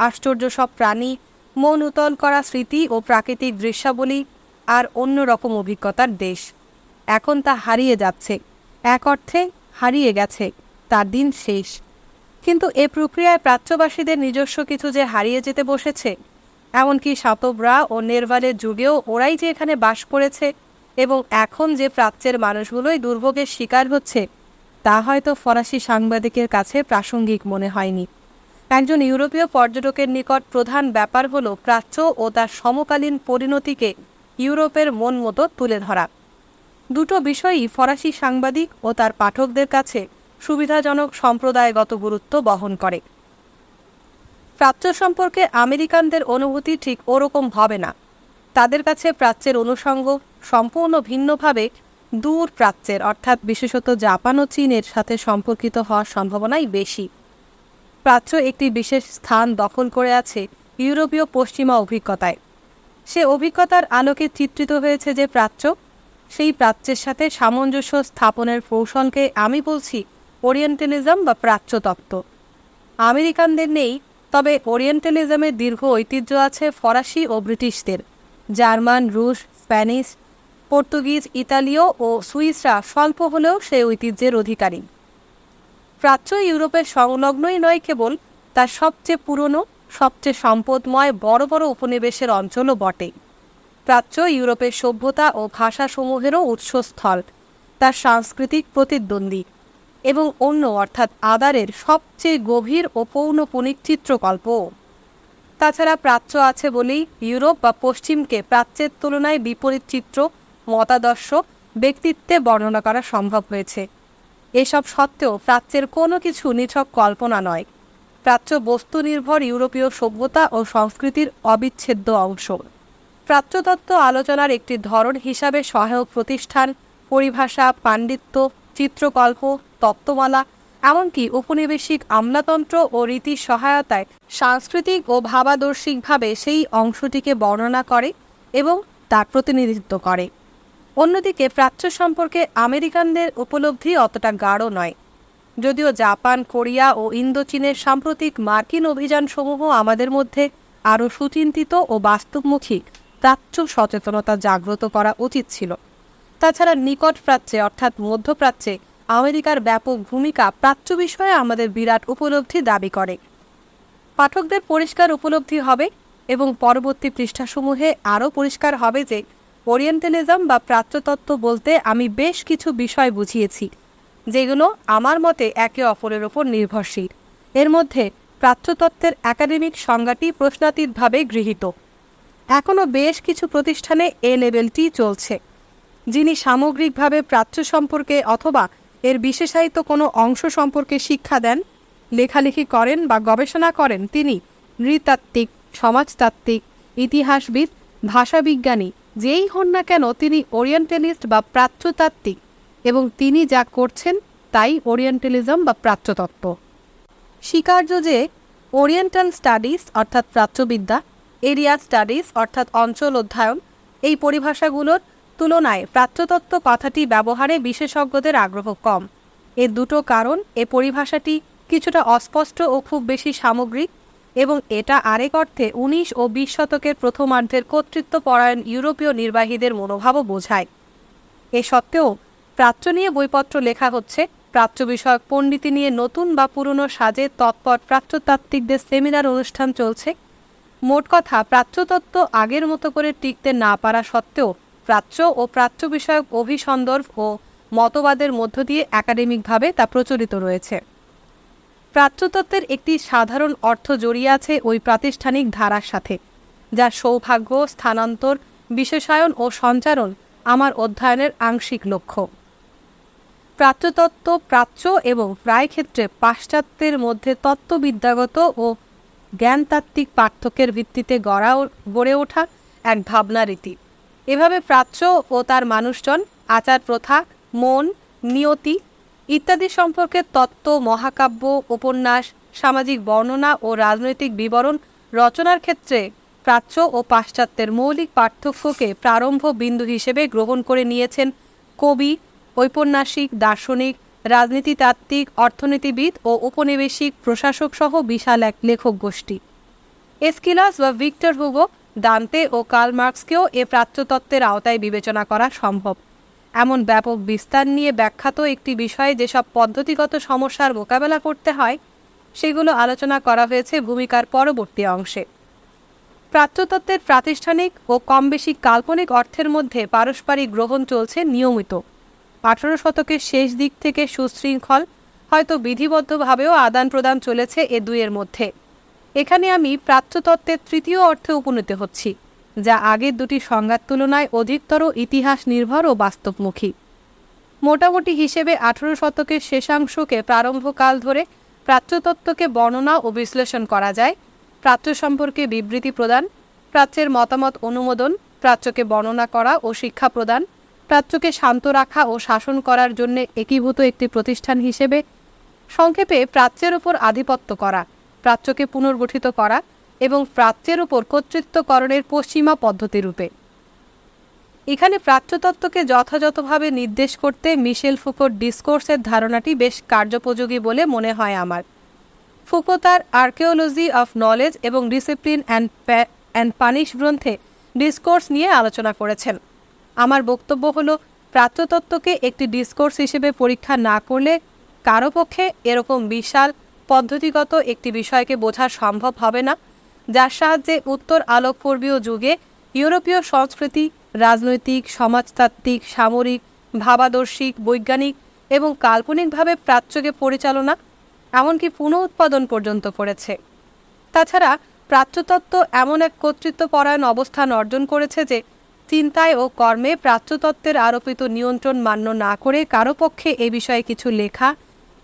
আশ্চর্য সব প্রাণী, মন উতল করা স্মৃতি ও প্রাকৃতিক দৃশ্যাবলী আর অন্যরকম অভিজ্ঞতার দেশ। এখন তা হারিয়ে যাচ্ছে, এক অর্থে হারিয়ে গেছে, তার দিন শেষ। কিন্তু এ প্রক্রিয়ায় প্রাচ্যবাসীদের নিজস্ব কিছু যে হারিয়ে যেতে বসেছে, এমনকি সাতোব্রা ও নেরভালের যুগেও ওরাই যে এখানে বাস করেছে এবং এখন যে প্রাচ্যের মানুষগুলোই দুর্ভোগের শিকার হচ্ছে, তা হয়তো ফরাসি সাংবাদিকের কাছে প্রাসঙ্গিক মনে হয়নি। একজন ইউরোপীয় পর্যটকের নিকট প্রধান ব্যাপার হলো প্রাচ্য ও তার সমকালীন পরিণতিকে ইউরোপের মন মতো তুলে ধরা। দুটো বিষয়ই ফরাসি সাংবাদিক ও তার পাঠকদের কাছে সুবিধাজনক সম্প্রদায়গত গুরুত্ব বহন করে। প্রাচ্য সম্পর্কে আমেরিকানদের অনুভূতি ঠিক ওরকম হবে না। তাদের কাছে প্রাচ্যের অনুষঙ্গ সম্পূর্ণ ভিন্নভাবে দূর প্রাচ্যের, অর্থাৎ বিশেষত জাপান ও চীনের সাথে সম্পর্কিত হওয়ার সম্ভাবনাই বেশি। প্রাচ্য একটি বিশেষ স্থান দখল করে আছে ইউরোপীয় পশ্চিমা অভিজ্ঞতায়। সে অভিজ্ঞতার আলোকে চিত্রিত হয়েছে যে প্রাচ্য, সেই প্রাচ্যের সাথে সামঞ্জস্য স্থাপনের কৌশলকে আমি বলছি ওরিয়েন্টালিজম বা প্রাচ্যতত্ত্ব। আমেরিকানদের নেই, তবে ওরিয়েন্টালিজমের দীর্ঘ ঐতিহ্য আছে ফরাসি ও ব্রিটিশদের। জার্মান, রুশ, স্প্যানিশ, পর্তুগিজ, ইতালীয় ও সুইসরা স্বল্প হলেও সেই ঐতিহ্যের অধিকারী। প্রাচ্য ইউরোপের সংলগ্নই নয় কেবল, তার সবচেয়ে পুরনো, সবচেয়ে সম্পদময় বড় বড় উপনিবেশের অঞ্চলও বটে। প্রাচ্য ইউরোপের সভ্যতা ও ভাষাসমূহেরও উৎসস্থল, তার সাংস্কৃতিক প্রতিদ্বন্দ্বী এবং অন্য অর্থাৎ আদারের সবচেয়ে গভীর ও পৌনঃপুনিক চিত্রকল্প। তাছাড়া প্রাচ্য আছে বলেই ইউরোপ বা পশ্চিমকে প্রাচ্যের তুলনায় বিপরীত চিত্র, মতাদর্শ, ব্যক্তিত্বে বর্ণনা করা সম্ভব হয়েছে। এসব সত্ত্বেও প্রাচ্যের কোনো কিছু নিছক কল্পনা নয়। প্রাচ্য বস্তুনির্ভর ইউরোপীয় সভ্যতা ও সংস্কৃতির অবিচ্ছেদ্য অংশ। প্রাচ্যতত্ত্ব আলোচনার একটি ধরন হিসাবে সহায়ক প্রতিষ্ঠান, পরিভাষা, পাণ্ডিত্য, চিত্রকল্প, তত্ত্বমালা, এমনকি উপনিবেশিক আমলাতন্ত্র ও রীতির সহায়তায় সাংস্কৃতিক ও ভাবাদর্শিকভাবে সেই অংশটিকে বর্ণনা করে এবং তার প্রতিনিধিত্ব করে। অন্যদিকে প্রাচ্য সম্পর্কে আমেরিকানদের উপলব্ধি অতটা গাঢ় নয়, যদিও জাপান, কোরিয়া ও ইন্দোচীনের সাম্প্রতিক মার্কিন অভিযানসমূহ আমাদের মধ্যে আরও সুচিন্তিত ও বাস্তবমুখী প্রাচ্য সচেতনতা জাগ্রত করা উচিত ছিল। তাছাড়া নিকট প্রাচ্যে অর্থাৎ মধ্যপ্রাচ্যে আমেরিকার ব্যাপক ভূমিকা প্রাচ্য বিষয়ে আমাদের বিরাট উপলব্ধি দাবি করে। পাঠকদের পরিষ্কার উপলব্ধি হবে এবং পরবর্তী পৃষ্ঠাসমূহে আরও পরিষ্কার হবে যে ওরিয়েন্টালিজম বা প্রাচ্যতত্ত্ব বলতে আমি বেশ কিছু বিষয় বুঝিয়েছি, যেগুলো আমার মতে একে অপরের ওপর নির্ভরশীল। এর মধ্যে প্রাচ্যতত্ত্বের একাডেমিক সংজ্ঞাটি প্রশ্নাতীতভাবে গৃহীত। এখনও বেশ কিছু প্রতিষ্ঠানে এ লেভেলটি চলছে। যিনি সামগ্রিকভাবে প্রাচ্য সম্পর্কে অথবা এর বিশেষায়িত কোনো অংশ সম্পর্কে শিক্ষা দেন, লেখালেখি করেন বা গবেষণা করেন, তিনি নৃতাত্ত্বিক, সমাজতাত্ত্বিক, ইতিহাসবিদ, ভাষাবিজ্ঞানী যেই হন না কেন, তিনি ওরিয়েন্টালিস্ট বা প্রাচ্যতাত্ত্বিক এবং তিনি যা করছেন তাই ওরিয়েন্টালিজম বা প্রাচ্যতত্ত্ব। স্বীকার্য যে ওরিয়েন্টাল স্টাডিজ অর্থাৎ প্রাচ্যবিদ্যা, এরিয়া স্টাডিজ অর্থাৎ অঞ্চল অধ্যয়ন, এই পরিভাষাগুলোর তুলনায় প্রাচ্যতত্ত্ব কথাটি ব্যবহারে বিশেষজ্ঞদের আগ্রহ কম। এর দুটো কারণ: এ পরিভাষাটি কিছুটা অস্পষ্ট ও খুব বেশি সামগ্রিক, এবং এটা আরেক অর্থে 19 ও 20 শতকের প্রথমার্ধের কর্তৃত্বপরায়ণ ইউরোপীয় নির্বাহীদের মনোভাবও বোঝায়। এ সত্ত্বেও প্রাচ্য নিয়ে বইপত্র লেখা হচ্ছে, প্রাচ্য বিষয়ক পণ্ডিতি নিয়ে নতুন বা পুরনো সাজে তৎপর প্রাচ্যতাত্ত্বিকদের সেমিনার অনুষ্ঠান চলছে। মোট কথা, প্রাচ্যতত্ত্ব আগের মতো করে টিকতে না পারা সত্ত্বেও প্রাচ্য ও প্রাচ্য বিষয়ক অভিসন্দর্ভ ও মতবাদের মধ্য দিয়ে একাডেমিকভাবে তা প্রচলিত রয়েছে। প্রাচ্যতত্ত্বের একটি সাধারণ অর্থ জড়িয়ে আছে ওই প্রাতিষ্ঠানিক ধারার সাথে, যার সৌভাগ্য, স্থানান্তর, বিশেষায়ন ও সঞ্চারণ আমার অধ্যয়নের আংশিক লক্ষ্য। প্রাচ্যতত্ত্ব প্রাচ্য এবং প্রায় ক্ষেত্রে পাশ্চাত্যের মধ্যে তত্ত্ববিদ্যাগত ও জ্ঞানতাত্ত্বিক পার্থক্যের ভিত্তিতে গড়ে ওঠা এক ভাবনা রীতি। এভাবে প্রাচ্য ও তার মানুষজন আচার প্রথা, মন, নিয়তি ইত্যাদি সম্পর্কে তত্ত্ব, মহাকাব্য, উপন্যাস, সামাজিক বর্ণনা ও রাজনৈতিক বিবরণ রচনার ক্ষেত্রে প্রাচ্য ও পাশ্চাত্যের মৌলিক পার্থক্যকে প্রারম্ভ বিন্দু হিসেবে গ্রহণ করে নিয়েছেন কবি, ঔপন্যাসিক, দার্শনিক, রাজনীতিতাত্ত্বিক, অর্থনীতিবিদ ও উপনিবেশিক প্রশাসক সহ বিশাল এক লেখক গোষ্ঠী। এস্কিলাস বা ভিক্টর হুগো, দান্তে ও কার্ল মার্কসকেও এ প্রাচ্যতত্ত্বের আওতায় বিবেচনা করা সম্ভব। এমন ব্যাপক বিস্তার নিয়ে ব্যাখ্যাত একটি বিষয়ে যেসব পদ্ধতিগত সমস্যার মোকাবেলা করতে হয়, সেগুলো আলোচনা করা হয়েছে ভূমিকার পরবর্তী অংশে। প্রাচ্যতত্ত্বের প্রাতিষ্ঠানিক ও কম বেশি কাল্পনিক অর্থের মধ্যে পারস্পরিক গ্রহণ চলছে নিয়মিত। 18 শতকের শেষ দিক থেকে সুশৃঙ্খল, হয়তো বিধিবদ্ধভাবেও আদান প্রদান চলেছে এ দুইয়ের মধ্যে। এখানে আমি প্রাচ্যতত্ত্বের তৃতীয় অর্থে উপনীত হচ্ছি, যা আগের দুটি সংজ্ঞার তুলনায় অধিকতর ইতিহাস নির্ভর ও বাস্তবমুখী। মোটামুটি হিসেবে 18 শতকের শেষাংশকে প্রারম্ভকাল ধরে প্রাচ্যতত্ত্বকে বর্ণনা ও বিশ্লেষণ করা যায়। প্রাচ্য সম্পর্কে বিবৃতি প্রদান, প্রাচ্যের মতামত অনুমোদন, প্রাচ্যকে বর্ণনা করা ও শিক্ষা প্রদান, প্রাচ্যকে শান্ত রাখা ও শাসন করার জন্য একীভূত একটি প্রতিষ্ঠান হিসেবে, সংক্ষেপে প্রাচ্যের উপর আধিপত্য করা, প্রাচ্যকে পুনর্গঠিত করা এবং প্রাচ্যের উপর কর্তৃত্বকরণের পশ্চিমা পদ্ধতি রূপে। এখানে প্রাচ্যতত্ত্বকে যথাযথভাবে নির্দেশ করতে মিশেল ফুকোর ডিসকোর্সের ধারণাটি বেশ কার্যোপযোগী বলে মনে হয় আমার। ফুকো তার আর্কিওলজি অফ নলেজ এবং ডিসিপ্লিন অ্যান্ড পানিশ গ্রন্থে ডিসকোর্স নিয়ে আলোচনা করেছেন। আমার বক্তব্য হল, প্রাচ্যতত্ত্বকে একটি ডিসকোর্স হিসেবে পরীক্ষা না করলে কারো পক্ষে এরকম বিশাল পদ্ধতিগত একটি বিষয়কে বোঝা সম্ভব হবে না, যার সাহায্যে উত্তর আলোকপূর্বীয় যুগে ইউরোপীয় সংস্কৃতি, রাজনৈতিক, সমাজতাত্ত্বিক, সামরিক, ভাবাদর্শিক, বৈজ্ঞানিক এবং কাল্পনিকভাবে প্রাচ্যকে পরিচালনা, এমনকি পুনঃ উৎপাদন পর্যন্ত করেছে। তাছাড়া প্রাচ্যতত্ত্ব এমন এক কর্তৃত্বপরায়ণ অবস্থান অর্জন করেছে যে চিন্তায় ও কর্মে প্রাচ্যতত্ত্বের আরোপিত নিয়ন্ত্রণ মান্য না করে কারো পক্ষে এ বিষয়ে কিছু লেখা,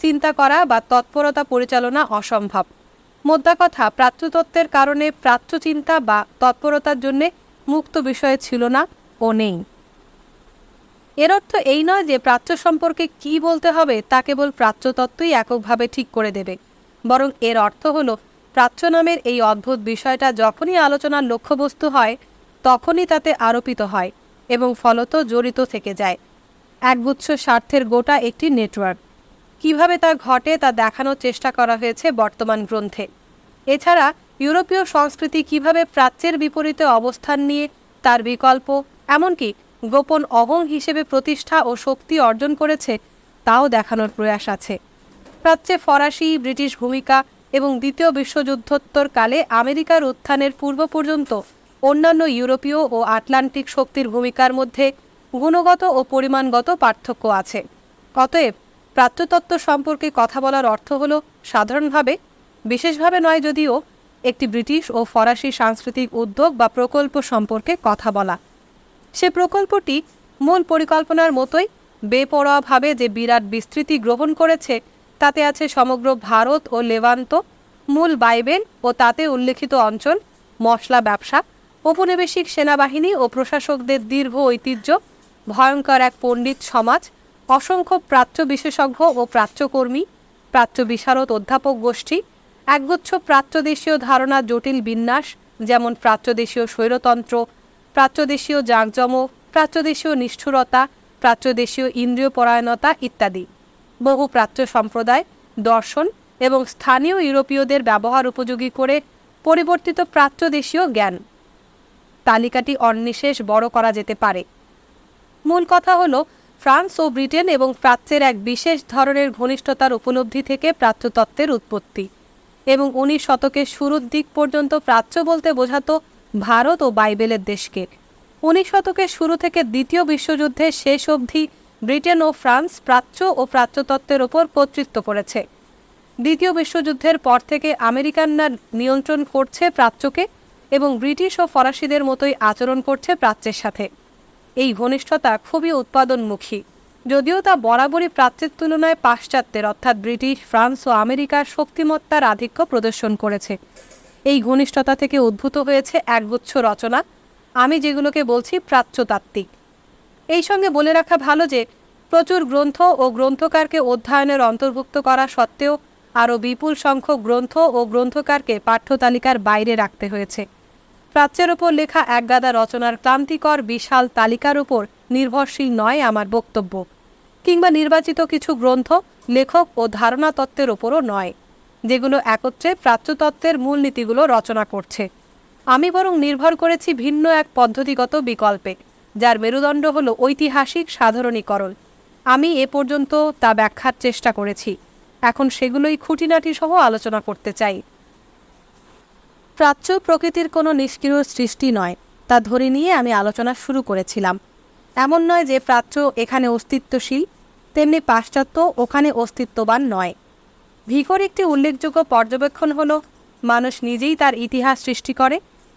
চিন্তা করা বা তৎপরতা পরিচালনা অসম্ভব। মোদ্দা কথা, প্রাচ্যতত্ত্বের কারণে প্রাচ্য চিন্তা বা তৎপরতার জন্যে মুক্ত বিষয় ছিল না ও নেই। এর অর্থ এই নয় যে প্রাচ্য সম্পর্কে কী বলতে হবে তা কেবল প্রাচ্যতত্ত্বই এককভাবে ঠিক করে দেবে, বরং এর অর্থ হল প্রাচ্য নামের এই অদ্ভুত বিষয়টা যখনই আলোচনার লক্ষ্যবস্তু হয় তখনই তাতে আরোপিত হয় এবং ফলত জড়িত থেকে যায় একগুচ্ছ স্বার্থের গোটা একটি নেটওয়ার্ক। কিভাবে তা ঘটে তা দেখানোর চেষ্টা করা হয়েছে বর্তমান গ্রন্থে। এছাড়া ইউরোপীয় সংস্কৃতি কিভাবে প্রাচ্যের বিপরীতে অবস্থান নিয়ে তার বিকল্প, এমনকি গোপন অহং হিসেবে প্রতিষ্ঠা ও শক্তি অর্জন করেছে তাও দেখানোর প্রয়াস আছে। প্রাচ্যে ফরাসি, ব্রিটিশ ভূমিকা এবং দ্বিতীয় বিশ্বযুদ্ধোত্তর কালে আমেরিকার উত্থানের পূর্ব পর্যন্ত অন্যান্য ইউরোপীয় ও আটলান্টিক শক্তির ভূমিকার মধ্যে গুণগত ও পরিমাণগত পার্থক্য আছে। অতএব প্রাচ্যতত্ত্ব সম্পর্কে কথা বলার অর্থ হল সাধারণভাবে, বিশেষভাবে নয় যদিও, একটি ব্রিটিশ ও ফরাসি সাংস্কৃতিক উদ্যোগ বা প্রকল্প সম্পর্কে কথা বলা। সে প্রকল্পটি মূল পরিকল্পনার মতোই বেপরোয়াভাবে যে বিরাট বিস্তৃতি গ্রহণ করেছে তাতে আছে সমগ্র ভারত ও লেভান্ত, মূল বাইবেল ও তাতে উল্লেখিত অঞ্চল, মশলা ব্যবসা, ঔপনিবেশিক সেনাবাহিনী ও প্রশাসকদের দীর্ঘ ঐতিহ্য, ভয়ঙ্কর এক পণ্ডিত সমাজ, অসংখ্য প্রাচ্য বিশেষজ্ঞ ও প্রাচ্যকর্মী, প্রাচ্য বিশারদ অধ্যাপক গোষ্ঠী, একগুচ্ছ প্রাচ্যদেশীয় ধারণা জটিল বিন্যাস, যেমন প্রাচ্যদেশীয় স্বৈরতন্ত্র, প্রাচ্যদেশীয় জাঁকজমক, প্রাচ্যদেশীয় নিষ্ঠুরতা, প্রাচ্যদেশীয় ইন্দ্রিয় পরায়ণতা ইত্যাদি। বহু প্রাচ্য সম্প্রদায়, দর্শন এবং স্থানীয় ইউরোপীয়দের ব্যবহার উপযোগী করে পরিবর্তিত প্রাচ্যদেশীয় জ্ঞান। তালিকাটি অনিঃশেষ বড় করা যেতে পারে। মূল কথা হল, ফ্রান্স ও ব্রিটেন এবং প্রাচ্যের এক বিশেষ ধরনের ঘনিষ্ঠতার উপলব্ধি থেকে প্রাচ্যতত্ত্বের উৎপত্তি, এবং 19 শতকের শুরুর দিক পর্যন্ত প্রাচ্য বলতে বোঝাতো ভারত ও বাইবেলের দেশকে। 19 শতকের শুরু থেকে দ্বিতীয় বিশ্বযুদ্ধের শেষ অবধি ব্রিটেন ও ফ্রান্স প্রাচ্য ও প্রাচ্যতত্ত্বের ওপর কর্তৃত্ব করেছে। দ্বিতীয় বিশ্বযুদ্ধের পর থেকে আমেরিকানরা নিয়ন্ত্রণ করছে প্রাচ্যকে এবং ব্রিটিশ ও ফরাসিদের মতোই আচরণ করছে প্রাচ্যের সাথে। এই ঘনিষ্ঠতা খুবই উৎপাদনমুখী, যদিও তা বরাবরই প্রাচ্যের তুলনায় পাশ্চাত্যের অর্থাৎ ব্রিটিশ, ফ্রান্স ও আমেরিকার শক্তিমত্তার আধিক্য প্রদর্শন করেছে। এই ঘনিষ্ঠতা থেকে উদ্ভূত হয়েছে একগুচ্ছ রচনা, আমি যেগুলোকে বলছি প্রাচ্যতাত্ত্বিক। এই সঙ্গে বলে রাখা ভালো যে প্রচুর গ্রন্থ ও গ্রন্থকারকে অধ্যয়নের অন্তর্ভুক্ত করা সত্ত্বেও আরও বিপুল সংখ্যক গ্রন্থ ও গ্রন্থকারকে পাঠ্যতালিকার বাইরে রাখতে হয়েছে। প্রাচ্যের ওপর লেখা একগাদা রচনার ক্লান্তিকর বিশাল তালিকার উপর নির্ভরশীল নয় আমার বক্তব্য, কিংবা নির্বাচিত কিছু গ্রন্থ, লেখক ও ধারণা তত্ত্বের ওপরও নয়, যেগুলো একত্রে প্রাচ্যতত্ত্বের মূলনীতিগুলো রচনা করছে। আমি বরং নির্ভর করেছি ভিন্ন এক পদ্ধতিগত বিকল্পে, যার মেরুদণ্ড হল ঐতিহাসিক সাধারণীকরণ। আমি এ পর্যন্ত তা ব্যাখ্যার চেষ্টা করেছি, এখন সেগুলোই খুঁটিনাটি সহ আলোচনা করতে চাই। প্রাচ্য প্রকৃতির কোনো নিষ্ক্রিয় সৃষ্টি নয়, তা ধরে নিয়ে আমি আলোচনা শুরু করেছিলাম। এমন নয় যে প্রাচ্য এখানে অস্তিত্বশীল, তেমনি পাশ্চাত্য ওখানে অস্তিত্ববান নয়। ভিকোর একটি উল্লেখযোগ্য পর্যবেক্ষণ হল, মানুষ নিজেই তার ইতিহাস সৃষ্টি করে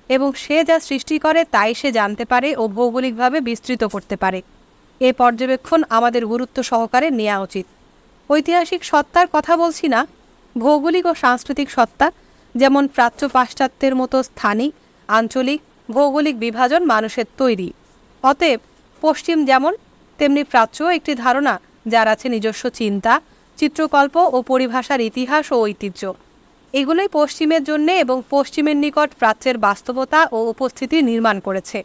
এবং সে যা সৃষ্টি করে তাই সে জানতে পারে ও ভৌগোলিকভাবে বিস্তৃত করতে পারে। এ পর্যবেক্ষণ আমাদের গুরুত্ব সহকারে নেওয়া উচিত। ঐতিহাসিক সত্তার কথা বলছি না, ভৌগোলিক ও সাংস্কৃতিক সত্তা, যেমন প্রাচ্য পাশ্চাত্যের মতো স্থানিক, আঞ্চলিক, ভৌগোলিক বিভাজন মানুষের তৈরি। অতএব পশ্চিম যেমন, তেমনি প্রাচ্যও একটি ধারণা, যার আছে নিজস্ব চিন্তা, চিত্রকল্প ও পরিভাষার ইতিহাস ও ঐতিহ্য। এগুলোই পশ্চিমের জন্য এবং পশ্চিমের নিকট প্রাচ্যের বাস্তবতা ও উপস্থিতি নির্মাণ করেছে।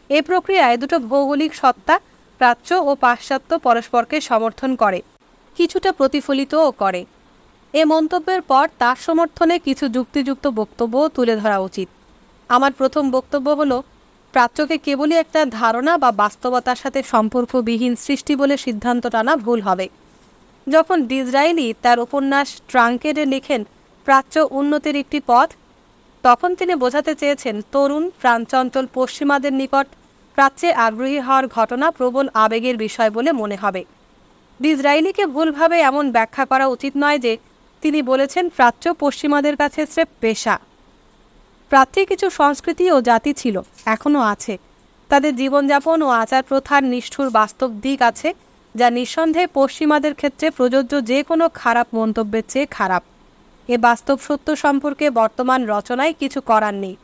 এ প্রক্রিয়ায় দুটো ভৌগোলিক সত্তা, প্রাচ্য ও পাশ্চাত্য, পরস্পরকে সমর্থন করে, কিছুটা প্রতিফলিতও করে। এ মন্তব্যের পর তার সমর্থনে কিছু যুক্তিযুক্ত বক্তব্য তুলে ধরা উচিত। আমার প্রথম বক্তব্য হল, প্রাচ্যকে কেবলই একটা ধারণা বা বাস্তবতার সাথে সম্পর্কবিহীন সৃষ্টি বলে সিদ্ধান্ত টানা ভুল হবে। যখন ডিসরায়েলি তার উপন্যাস ট্রাঙ্কেডে লেখেন প্রাচ্য উন্নতির একটি পথ, তখন তিনি বোঝাতে চেয়েছেন তরুণ প্রাঞ্চঞ্চল পশ্চিমাদের নিকট প্রাচ্যে আগ্রহী হওয়ার ঘটনা প্রবল আবেগের বিষয় বলে মনে হবে। ডিসরায়েলিকে ভুলভাবে এমন ব্যাখ্যা করা উচিত নয় যে তিনি বলেছেন প্রাচ্য পশ্চিমাদের কাছে স্রেফ পেশা। প্রাচ্যে কিছু সংস্কৃতি ও জাতি ছিল, এখনও আছে। তাদের জীবনযাপন ও আচার প্রথার নিষ্ঠুর বাস্তব দিক আছে, যা নিঃসন্দেহে পশ্চিমাদের ক্ষেত্রে প্রযোজ্য যে কোনো খারাপ মন্তব্যের চেয়ে খারাপ। এ বাস্তব সত্য সম্পর্কে বর্তমান রচনায় কিছু করার নেই,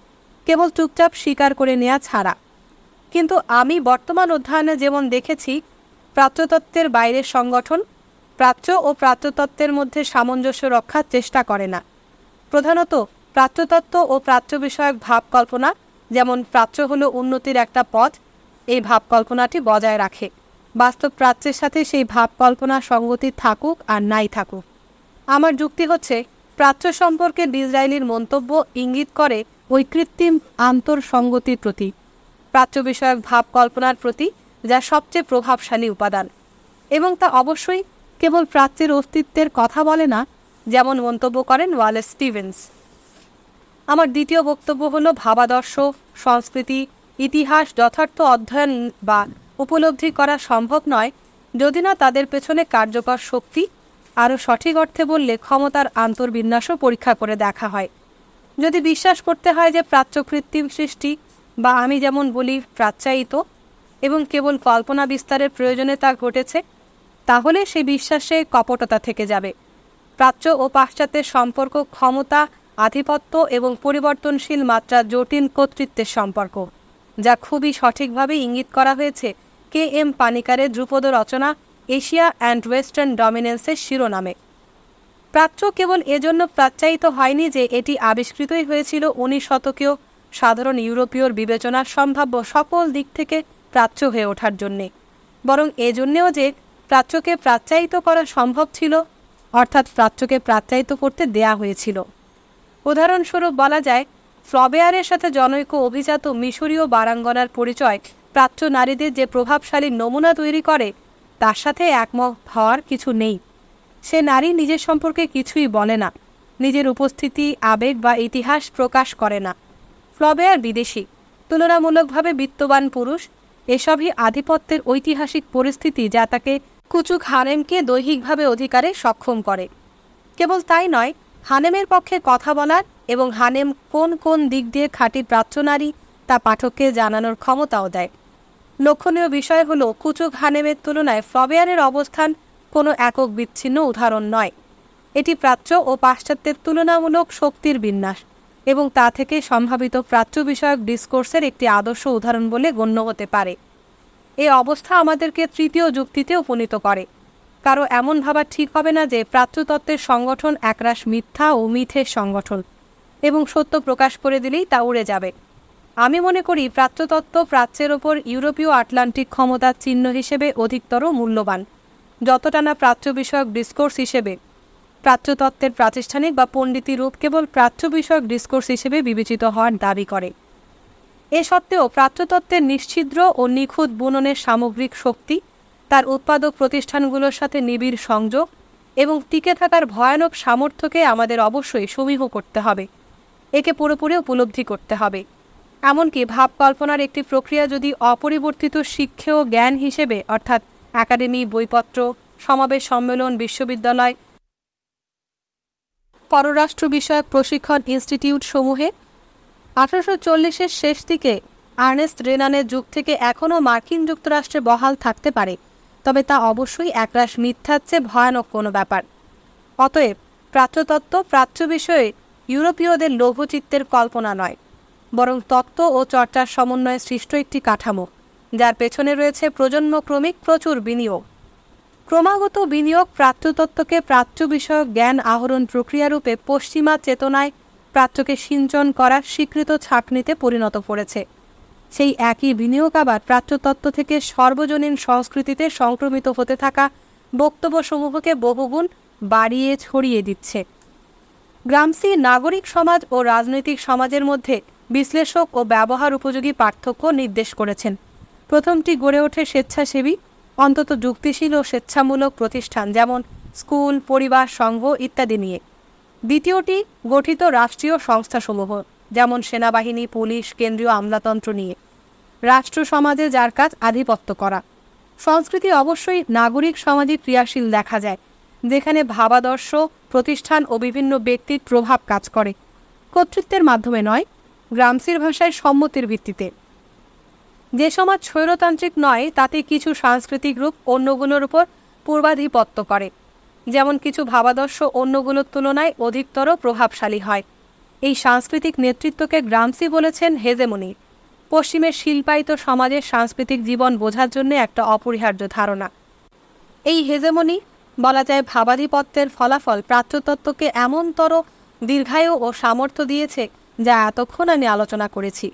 কেবল চুপচাপ স্বীকার করে নেওয়া ছাড়া। কিন্তু আমি বর্তমান অধ্যয়নে যেমন দেখেছি, প্রাচ্যতত্ত্বের বাইরের সংগঠন প্রাচ্য ও প্রাচ্যতত্ত্বের মধ্যে সামঞ্জস্য রক্ষার চেষ্টা করে না। প্রধানত প্রাচ্যতত্ত্ব ও প্রাচ্য বিষয়ক ভাবকল্পনা, যেমন প্রাচ্য হলো উন্নতির একটা পথ, এই ভাবকল্পনাটি বজায় রাখে। বাস্তব প্রাচ্যের সাথে সেই ভাবকল্পনার সঙ্গতি থাকুক আর নাই থাকুক। আমার যুক্তি হচ্ছে, প্রাচ্য সম্পর্কে ডিসরায়েলির মন্তব্য ইঙ্গিত করে ওই কৃত্রিম আন্তঃসঙ্গতির প্রতি, প্রাচ্য বিষয়ক ভাবকল্পনার প্রতি, যা সবচেয়ে প্রভাবশালী উপাদান, এবং তা অবশ্যই কেবল প্রাচ্যের অস্তিত্বের কথা বলে না, যেমন মন্তব্য করেন ওয়ালেস স্টিভেন্স। আমার দ্বিতীয় বক্তব্য হলো, ভাবাদর্শ, সংস্কৃতি, ইতিহাস যথার্থ অধ্যয়ন বা উপলব্ধি করা সম্ভব নয় যদি না তাদের পেছনে কার্যকর শক্তি, আরও সঠিক অর্থে বললে ক্ষমতার আন্তর্বিন্যাসও পরীক্ষা করে দেখা হয়। যদি বিশ্বাস করতে হয় যে প্রাচ্য কৃত্রিম সৃষ্টি, বা আমি যেমন বলি প্রাচ্যায়িত, এবং কেবল কল্পনা বিস্তারের প্রয়োজনে তা ঘটেছে, তাহলে সেই বিশ্বাসে কপটতা থেকে যাবে। প্রাচ্য ও পাশ্চাত্যের সম্পর্ক ক্ষমতা, আধিপত্য এবং পরিবর্তনশীল মাত্রা জটিল কর্তৃত্বের সম্পর্ক, যা খুবই সঠিকভাবে ইঙ্গিত করা হয়েছে K.M. পানিকারের ধ্রুপদ রচনা এশিয়া অ্যান্ড ওয়েস্টার্ন ডমিনেন্সের শিরোনামে। প্রাচ্য কেবল এজন্য প্রাচ্যায়িত হয়নি যে এটি আবিষ্কৃতই হয়েছিল 19 শতকেও সাধারণ ইউরোপীয়র বিবেচনার সম্ভাব্য সকল দিক থেকে প্রাচ্য হয়ে ওঠার জন্যে, বরং এজন্যেও যে প্রাচ্যকে প্রাচ্যায়িত করা সম্ভব ছিল, অর্থাৎ প্রাচ্যকে প্রাচ্যায়িত করতে দেয়া হয়েছিল। উদাহরণস্বরূপ বলা যায়, ফ্লবেয়ারের সাথে জনৈক অভিজাত মিশরীয় বারাঙ্গনার পরিচয় প্রাচ্য নারীদের যে প্রভাবশালী নমুনা তৈরি করে তার সাথে একমত হওয়ার কিছু নেই। সে নারী নিজের সম্পর্কে কিছুই বলে না, নিজের উপস্থিতি, আবেগ বা ইতিহাস প্রকাশ করে না। ফ্লবেয়ার বিদেশি, তুলনামূলকভাবে বিত্তবান পুরুষ, এসবই আধিপত্যের ঐতিহাসিক পরিস্থিতি যা তাকে কুচুক হানেমকে দৈহিকভাবে অধিকারে সক্ষম করে। কেবল তাই নয়, হানেমের পক্ষে কথা বলার এবং হানেম কোন কোন দিক দিয়ে খাঁটি প্রাচ্য নারী তা পাঠককে জানানোর ক্ষমতাও দেয়। লক্ষণীয় বিষয় হল, কুচুক হানেমের তুলনায় ফ্লবেয়ারের অবস্থান কোনো একক বিচ্ছিন্ন উদাহরণ নয়। এটি প্রাচ্য ও পাশ্চাত্যের তুলনামূলক শক্তির বিন্যাস এবং তা থেকে সম্ভাবিত প্রাচ্য বিষয়ক ডিসকোর্সের একটি আদর্শ উদাহরণ বলে গণ্য হতে পারে। এই অবস্থা আমাদেরকে তৃতীয় যুক্তিতে উপনীত করে। কারো এমন ভাবা ঠিক হবে না যে প্রাচ্যতত্ত্বের সংগঠন একরাশ মিথ্যা ও মিথের সংগঠন এবং সত্য প্রকাশ করে দিলেই তা উড়ে যাবে। আমি মনে করি প্রাচ্যতত্ত্ব প্রাচ্যের ওপর ইউরোপীয় আটলান্টিক ক্ষমতার চিহ্ন হিসেবে অধিকতর মূল্যবান, যতটা না প্রাচ্য বিষয়ক ডিসকোর্স হিসেবে। প্রাচ্যতত্ত্বের প্রাতিষ্ঠানিক বা পণ্ডিতি রূপ কেবল প্রাচ্য বিষয়ক ডিসকোর্স হিসেবে বিবেচিত হওয়ার দাবি করে। এ সত্ত্বেও প্রাচ্যতত্ত্বের নিশ্ছিদ্র ও নিখুঁত বুননের সামগ্রিক শক্তি, তার উৎপাদক প্রতিষ্ঠানগুলোর সাথে নিবিড় সংযোগ এবং টিকে থাকার ভয়ানক সামর্থ্যকে আমাদের অবশ্যই সমীহ করতে হবে, একে পুরোপুরি উপলব্ধি করতে হবে। এমনকি ভাব কল্পনার একটি প্রক্রিয়া যদি অপরিবর্তিত শিক্ষেয় জ্ঞান হিসেবে, অর্থাৎ একাডেমি, বইপত্র, সমাবেশ, সম্মেলন, বিশ্ববিদ্যালয়, পররাষ্ট্র বিষয়ক প্রশিক্ষণ ইনস্টিটিউট সমূহে 1840-এর শেষ দিকে আর্নেস্ট রেনানের যুগ থেকে এখনও মার্কিন যুক্তরাষ্ট্রে বহাল থাকতে পারে, তবে তা অবশ্যই একরাশ মিথ্যার চেয়ে ভয়ানক কোনো ব্যাপার। অতএব প্রাচ্যতত্ত্ব প্রাচ্য বিষয়ে ইউরোপীয়দের লৌহচিত্তের কল্পনা নয়, বরং তত্ত্ব ও চর্চার সমন্বয়ে সৃষ্ট একটি কাঠামো, যার পেছনে রয়েছে প্রজন্মক্রমিক প্রচুর বিনিয়োগ। ক্রমাগত বিনিয়োগ প্রাচ্যতত্ত্বকে প্রাচ্য বিষয়ক জ্ঞান আহরণ প্রক্রিয়ারূপে পশ্চিমা চেতনায় প্রাচ্যকে সিঞ্চন করার স্বীকৃত ছাঁকনিতে পরিণত করেছে। সেই একই বিনিয়োগ আবার প্রাচ্যতত্ত্ব থেকে সর্বজনীন সংস্কৃতিতে সংক্রমিত হতে থাকা বক্তব্যসমূহকে বহুগুণ বাড়িয়ে ছড়িয়ে দিচ্ছে। গ্রামসি নাগরিক সমাজ ও রাজনৈতিক সমাজের মধ্যে বিশ্লেষক ও ব্যবহার উপযোগী পার্থক্য নির্দেশ করেছেন। প্রথমটি গড়ে ওঠে স্বেচ্ছাসেবী, অন্তত যুক্তিশীল ও স্বেচ্ছামূলক প্রতিষ্ঠান যেমন স্কুল, পরিবার, সংঘ ইত্যাদি নিয়ে। দ্বিতীয়টি গঠিত রাষ্ট্রীয় সংস্থাসমূহ যেমন সেনাবাহিনী, পুলিশ, কেন্দ্রীয় আমলাতন্ত্র নিয়ে। রাষ্ট্র সমাজে যার কাজ আধিপত্য করা। সংস্কৃতি অবশ্যই নাগরিক সমাজে ক্রিয়াশীল দেখা যায়, যেখানে ভাবাদর্শ, প্রতিষ্ঠান ও বিভিন্ন ব্যক্তির প্রভাব কাজ করে, কর্তৃত্বের মাধ্যমে নয়, গ্রামসির ভাষায় সম্মতির ভিত্তিতে। যে সমাজ স্বৈরতান্ত্রিক নয়, তাতে কিছু সাংস্কৃতিক রূপ অন্যগুলোর উপর পূর্বাধিপত্য করে, যেমন কিছু ভাবাদর্শ অন্যগুলোর তুলনায় অধিকতর প্রভাবশালী হয়। এই সাংস্কৃতিক নেতৃত্বকে গ্রামসি বলেছেন হেজেমনি, পশ্চিমের শিল্পায়িত সমাজের সাংস্কৃতিক জীবন বোঝার জন্য একটা অপরিহার্য ধারণা। এই হেজেমনি, বলা যায় ভাবাধিপত্যের ফলাফল, প্রাচ্যতত্ত্বকে এমনতর দীর্ঘায়ু ও সামর্থ্য দিয়েছে যা এতক্ষণ আমি আলোচনা করেছি,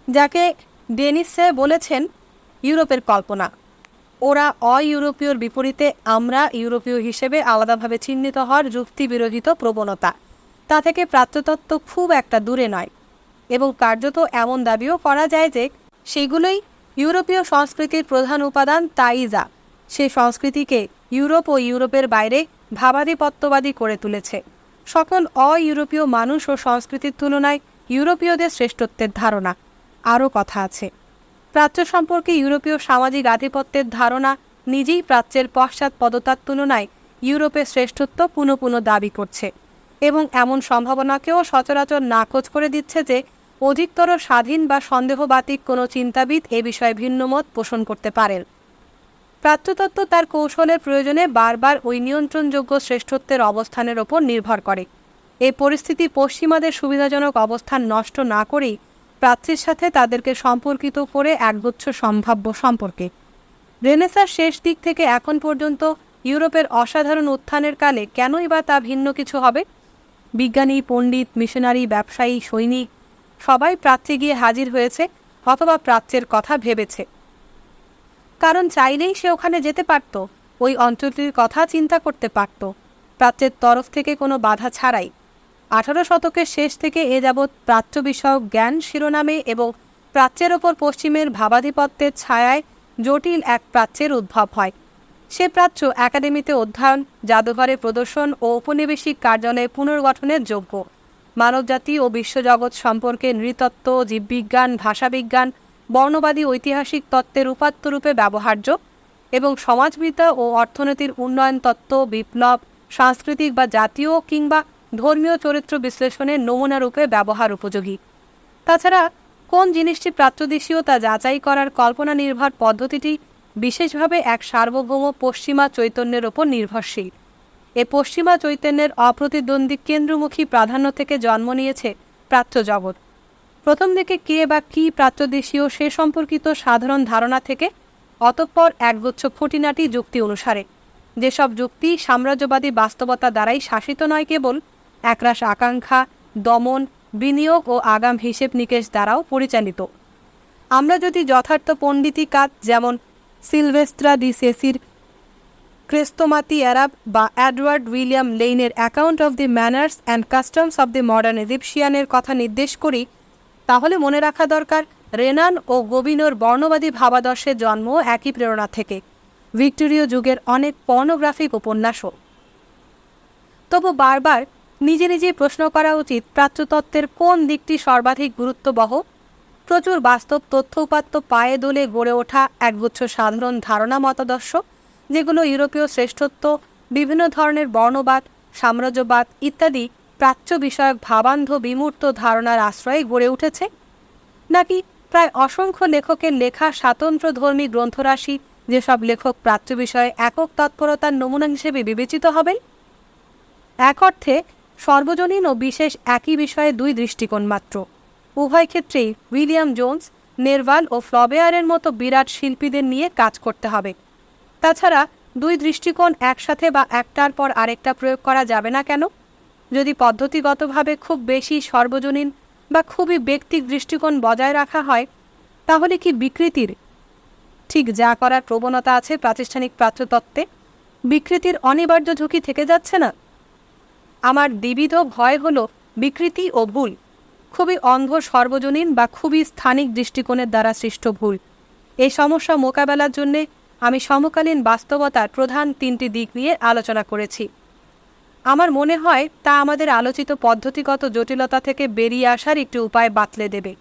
যাকে ডেনিসে বলেছেন ইউরোপের কল্পনা। ওরা অইউরোপীয়র বিপরীতে আমরা ইউরোপীয় হিসেবে আলাদাভাবে চিহ্নিত হওয়ার যুক্তিবিরোধিত প্রবণতা, তা থেকে প্রাচ্যতত্ত্ব খুব একটা দূরে নয়, এবং কার্যত এমন দাবিও করা যায় যে সেগুলোই ইউরোপীয় সংস্কৃতির প্রধান উপাদান, তাই যা সে সংস্কৃতিকে ইউরোপ ও ইউরোপের বাইরে ভাবাধিপত্যবাদী করে তুলেছে। সকল অইউরোপীয় মানুষ ও সংস্কৃতির তুলনায় ইউরোপীয়দের শ্রেষ্ঠত্বের ধারণা। আরও কথা আছে, প্রাচ্য সম্পর্কে ইউরোপীয় সামাজিক আধিপত্যের ধারণা নিজেই প্রাচ্যের পশ্চাৎপদতার তুলনায় ইউরোপের শ্রেষ্ঠত্ব পুনঃ পুনঃ দাবি করছে, এবং এমন সম্ভাবনাকেও সচরাচর নাকচ করে দিচ্ছে যে অধিকতর স্বাধীন বা সন্দেহবাতিক কোনো চিন্তাবিদ এ বিষয়ে ভিন্নমত পোষণ করতে পারেন। প্রাচ্যতত্ত্ব তার কৌশলের প্রয়োজনে বারবার ওই নিয়ন্ত্রণযোগ্য শ্রেষ্ঠত্বের অবস্থানের ওপর নির্ভর করে। এই পরিস্থিতি পশ্চিমাদের সুবিধাজনক অবস্থান নষ্ট না করেই প্রাচ্যের সাথে তাদেরকে সম্পর্কিত করে একগুচ্ছ সম্ভাব্য সম্পর্কে। রেনেসাঁর শেষ দিক থেকে এখন পর্যন্ত ইউরোপের অসাধারণ উত্থানের কালে কেনই বা তা ভিন্ন কিছু হবে? বিজ্ঞানী, পণ্ডিত, মিশনারি, ব্যবসায়ী, সৈনিক সবাই প্রাচ্যে গিয়ে হাজির হয়েছে অথবা প্রাচ্যের কথা ভেবেছে। কারণ চাইলেই সে ওখানে যেতে পারত, ওই অঞ্চলটির কথা চিন্তা করতে পারত, প্রাচ্যের তরফ থেকে কোনো বাধা ছাড়াই। 18 শতকের শেষ থেকে এ যাবৎ প্রাচ্য বিষয়ক জ্ঞান শিরোনামে এবং প্রাচ্যের ওপর পশ্চিমের ভাবাধিপত্যের ছায়ায় জটিল এক প্রাচ্যের উদ্ভব হয়। সে প্রাচ্য একাডেমিতে অধ্যয়ন, জাদুঘরে প্রদর্শন ও ঔপনিবেশিক কার্যালয়ে পুনর্গঠনের যোগ্য। মানবজাতি ও বিশ্বজগৎ সম্পর্কে নৃতত্ত্ব, জীববিজ্ঞান, ভাষাবিজ্ঞান, বর্ণবাদী ঐতিহাসিক তত্ত্বের উপাত্তরূপে ব্যবহার্য এবং সমাজবিদ্যা ও অর্থনীতির উন্নয়ন তত্ত্ব, বিপ্লব, সাংস্কৃতিক বা জাতীয় কিংবা ধর্মীয় চরিত্র বিশ্লেষণের নমুনারূপে ব্যবহার উপযোগী। তাছাড়া কোন জিনিসটি প্রাচ্যদেশীয় তা যাচাই করার কল্পনা নির্ভর পদ্ধতিটি বিশেষভাবে এক সার্বভৌম পশ্চিমা চৈতন্যের ওপর নির্ভরশীল। এ পশ্চিমা চৈতন্যের অপ্রতিদ্বন্দ্বী কেন্দ্রমুখী প্রাধান্য থেকে জন্ম নিয়েছে প্রাচ্য জগৎ। প্রথম দিকে কে বা কী প্রাচ্যদেশীয় সে সম্পর্কিত সাধারণ ধারণা থেকে, অতঃপর একগুচ্ছ খুঁটিনাটি যুক্তি অনুসারে। যেসব যুক্তি সাম্রাজ্যবাদী বাস্তবতা দ্বারাই শাসিত নয় কেবল, একরাশ আকাঙ্ক্ষা, দমন, বিনিয়োগ ও আগাম হিসেব নিকেশ দ্বারাও পরিচালিত। আমরা যদি যথার্থ পণ্ডিতি কাজ যেমন সিলভেস্ত্রা দি সেসির ক্রেস্তোমাতি অ্যারাব বা এডওয়ার্ড উইলিয়াম লেইনের account of the manners and customs of the modern ইজিপশিয়ানের কথা নির্দেশ করি, তাহলে মনে রাখা দরকার রেনান ও গোবিনোর বর্ণবাদী ভাবাদর্শের জন্ম একই প্রেরণা থেকে, ভিক্টোরীয় যুগের অনেক পর্নোগ্রাফিক উপন্যাসও। তবু বারবার নিজে নিজেই প্রশ্ন করা উচিত, প্রাচ্যতত্ত্বের কোন দিকটি সর্বাধিক গুরুত্ববহ? প্রচুর বাস্তব তথ্য উপাত্ত পায়ে দোলে গড়ে ওঠা একগুচ্ছ সাধারণ ধারণা মতাদর্শ, যেগুলো ইউরোপীয় শ্রেষ্ঠত্ব, বিভিন্ন ধরনের বর্ণবাদ, সাম্রাজ্যবাদ ইত্যাদি প্রাচ্য বিষয়ক ভাবান্ধ বিমূর্ত ধারণার আশ্রয়ে গড়ে উঠেছে, নাকি প্রায় অসংখ্য লেখকের লেখা স্বাতন্ত্র্যধর্মী গ্রন্থরাশি, যেসব লেখক প্রাচ্য বিষয়ে একক তৎপরতার নমুনা হিসেবে বিবেচিত হবেন? এক অর্থে সর্বজনীন ও বিশেষ একই বিষয়ে দুই দৃষ্টিকোণ মাত্র। উভয় ক্ষেত্রেই উইলিয়াম জোন্স, নেরভাল ও ফ্লবেয়ারের মতো বিরাট শিল্পীদের নিয়ে কাজ করতে হবে। তাছাড়া দুই দৃষ্টিকোণ একসাথে বা একটার পর আরেকটা প্রয়োগ করা যাবে না কেন? যদি পদ্ধতিগতভাবে খুব বেশি সর্বজনীন বা খুবই ব্যক্তিক দৃষ্টিকোণ বজায় রাখা হয়, তাহলে কি বিকৃতির, ঠিক যা করার প্রবণতা আছে প্রাতিষ্ঠানিক প্রাচ্যতত্ত্বে, বিকৃতির অনিবার্য ঝুঁকি থেকে যাচ্ছে না? আমার দ্বিবিধ ভয় হল বিকৃতি ও ভুল, খুবই অন্ধ সর্বজনীন বা খুবই স্থানিক দৃষ্টিকোণের দ্বারা সৃষ্ট ভুল। এই সমস্যা মোকাবেলার জন্যে আমি সমকালীন বাস্তবতার প্রধান তিনটি দিক নিয়ে আলোচনা করেছি। আমার মনে হয় তা আমাদের আলোচিত পদ্ধতিগত জটিলতা থেকে বেরিয়ে আসার একটি উপায় বাতলে দেবে।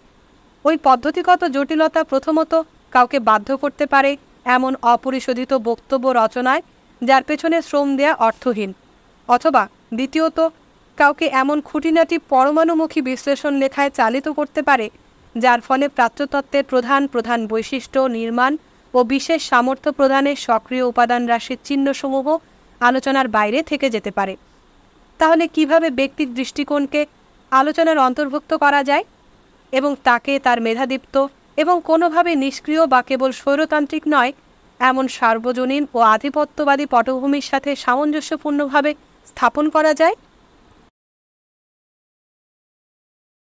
ওই পদ্ধতিগত জটিলতা প্রথমত কাউকে বাধ্য করতে পারে এমন অপরিশোধিত বক্তব্য রচনায় যার পেছনে শ্রম দেয়া অর্থহীন, অথবা দ্বিতীয়ত কাউকে এমন খুঁটিনাটি পরমাণুমুখী বিশ্লেষণ লেখায় চালিত করতে পারে যার ফলে প্রাচ্যতত্ত্বের প্রধান প্রধান বৈশিষ্ট্য, নির্মাণ ও বিশেষ সামর্থ্য প্রদানের সক্রিয় উপাদান রাশির চিহ্নসমূহ আলোচনার বাইরে থেকে যেতে পারে। তাহলে কিভাবে ব্যক্তিক দৃষ্টিকোণকে আলোচনার অন্তর্ভুক্ত করা যায় এবং তাকে তার মেধাদীপ্ত এবং কোনোভাবে নিষ্ক্রিয় বা কেবল স্বৈরতান্ত্রিক নয় এমন সার্বজনীন ও আধিপত্যবাদী পটভূমির সাথে সামঞ্জস্যপূর্ণভাবে স্থাপন করা যায়?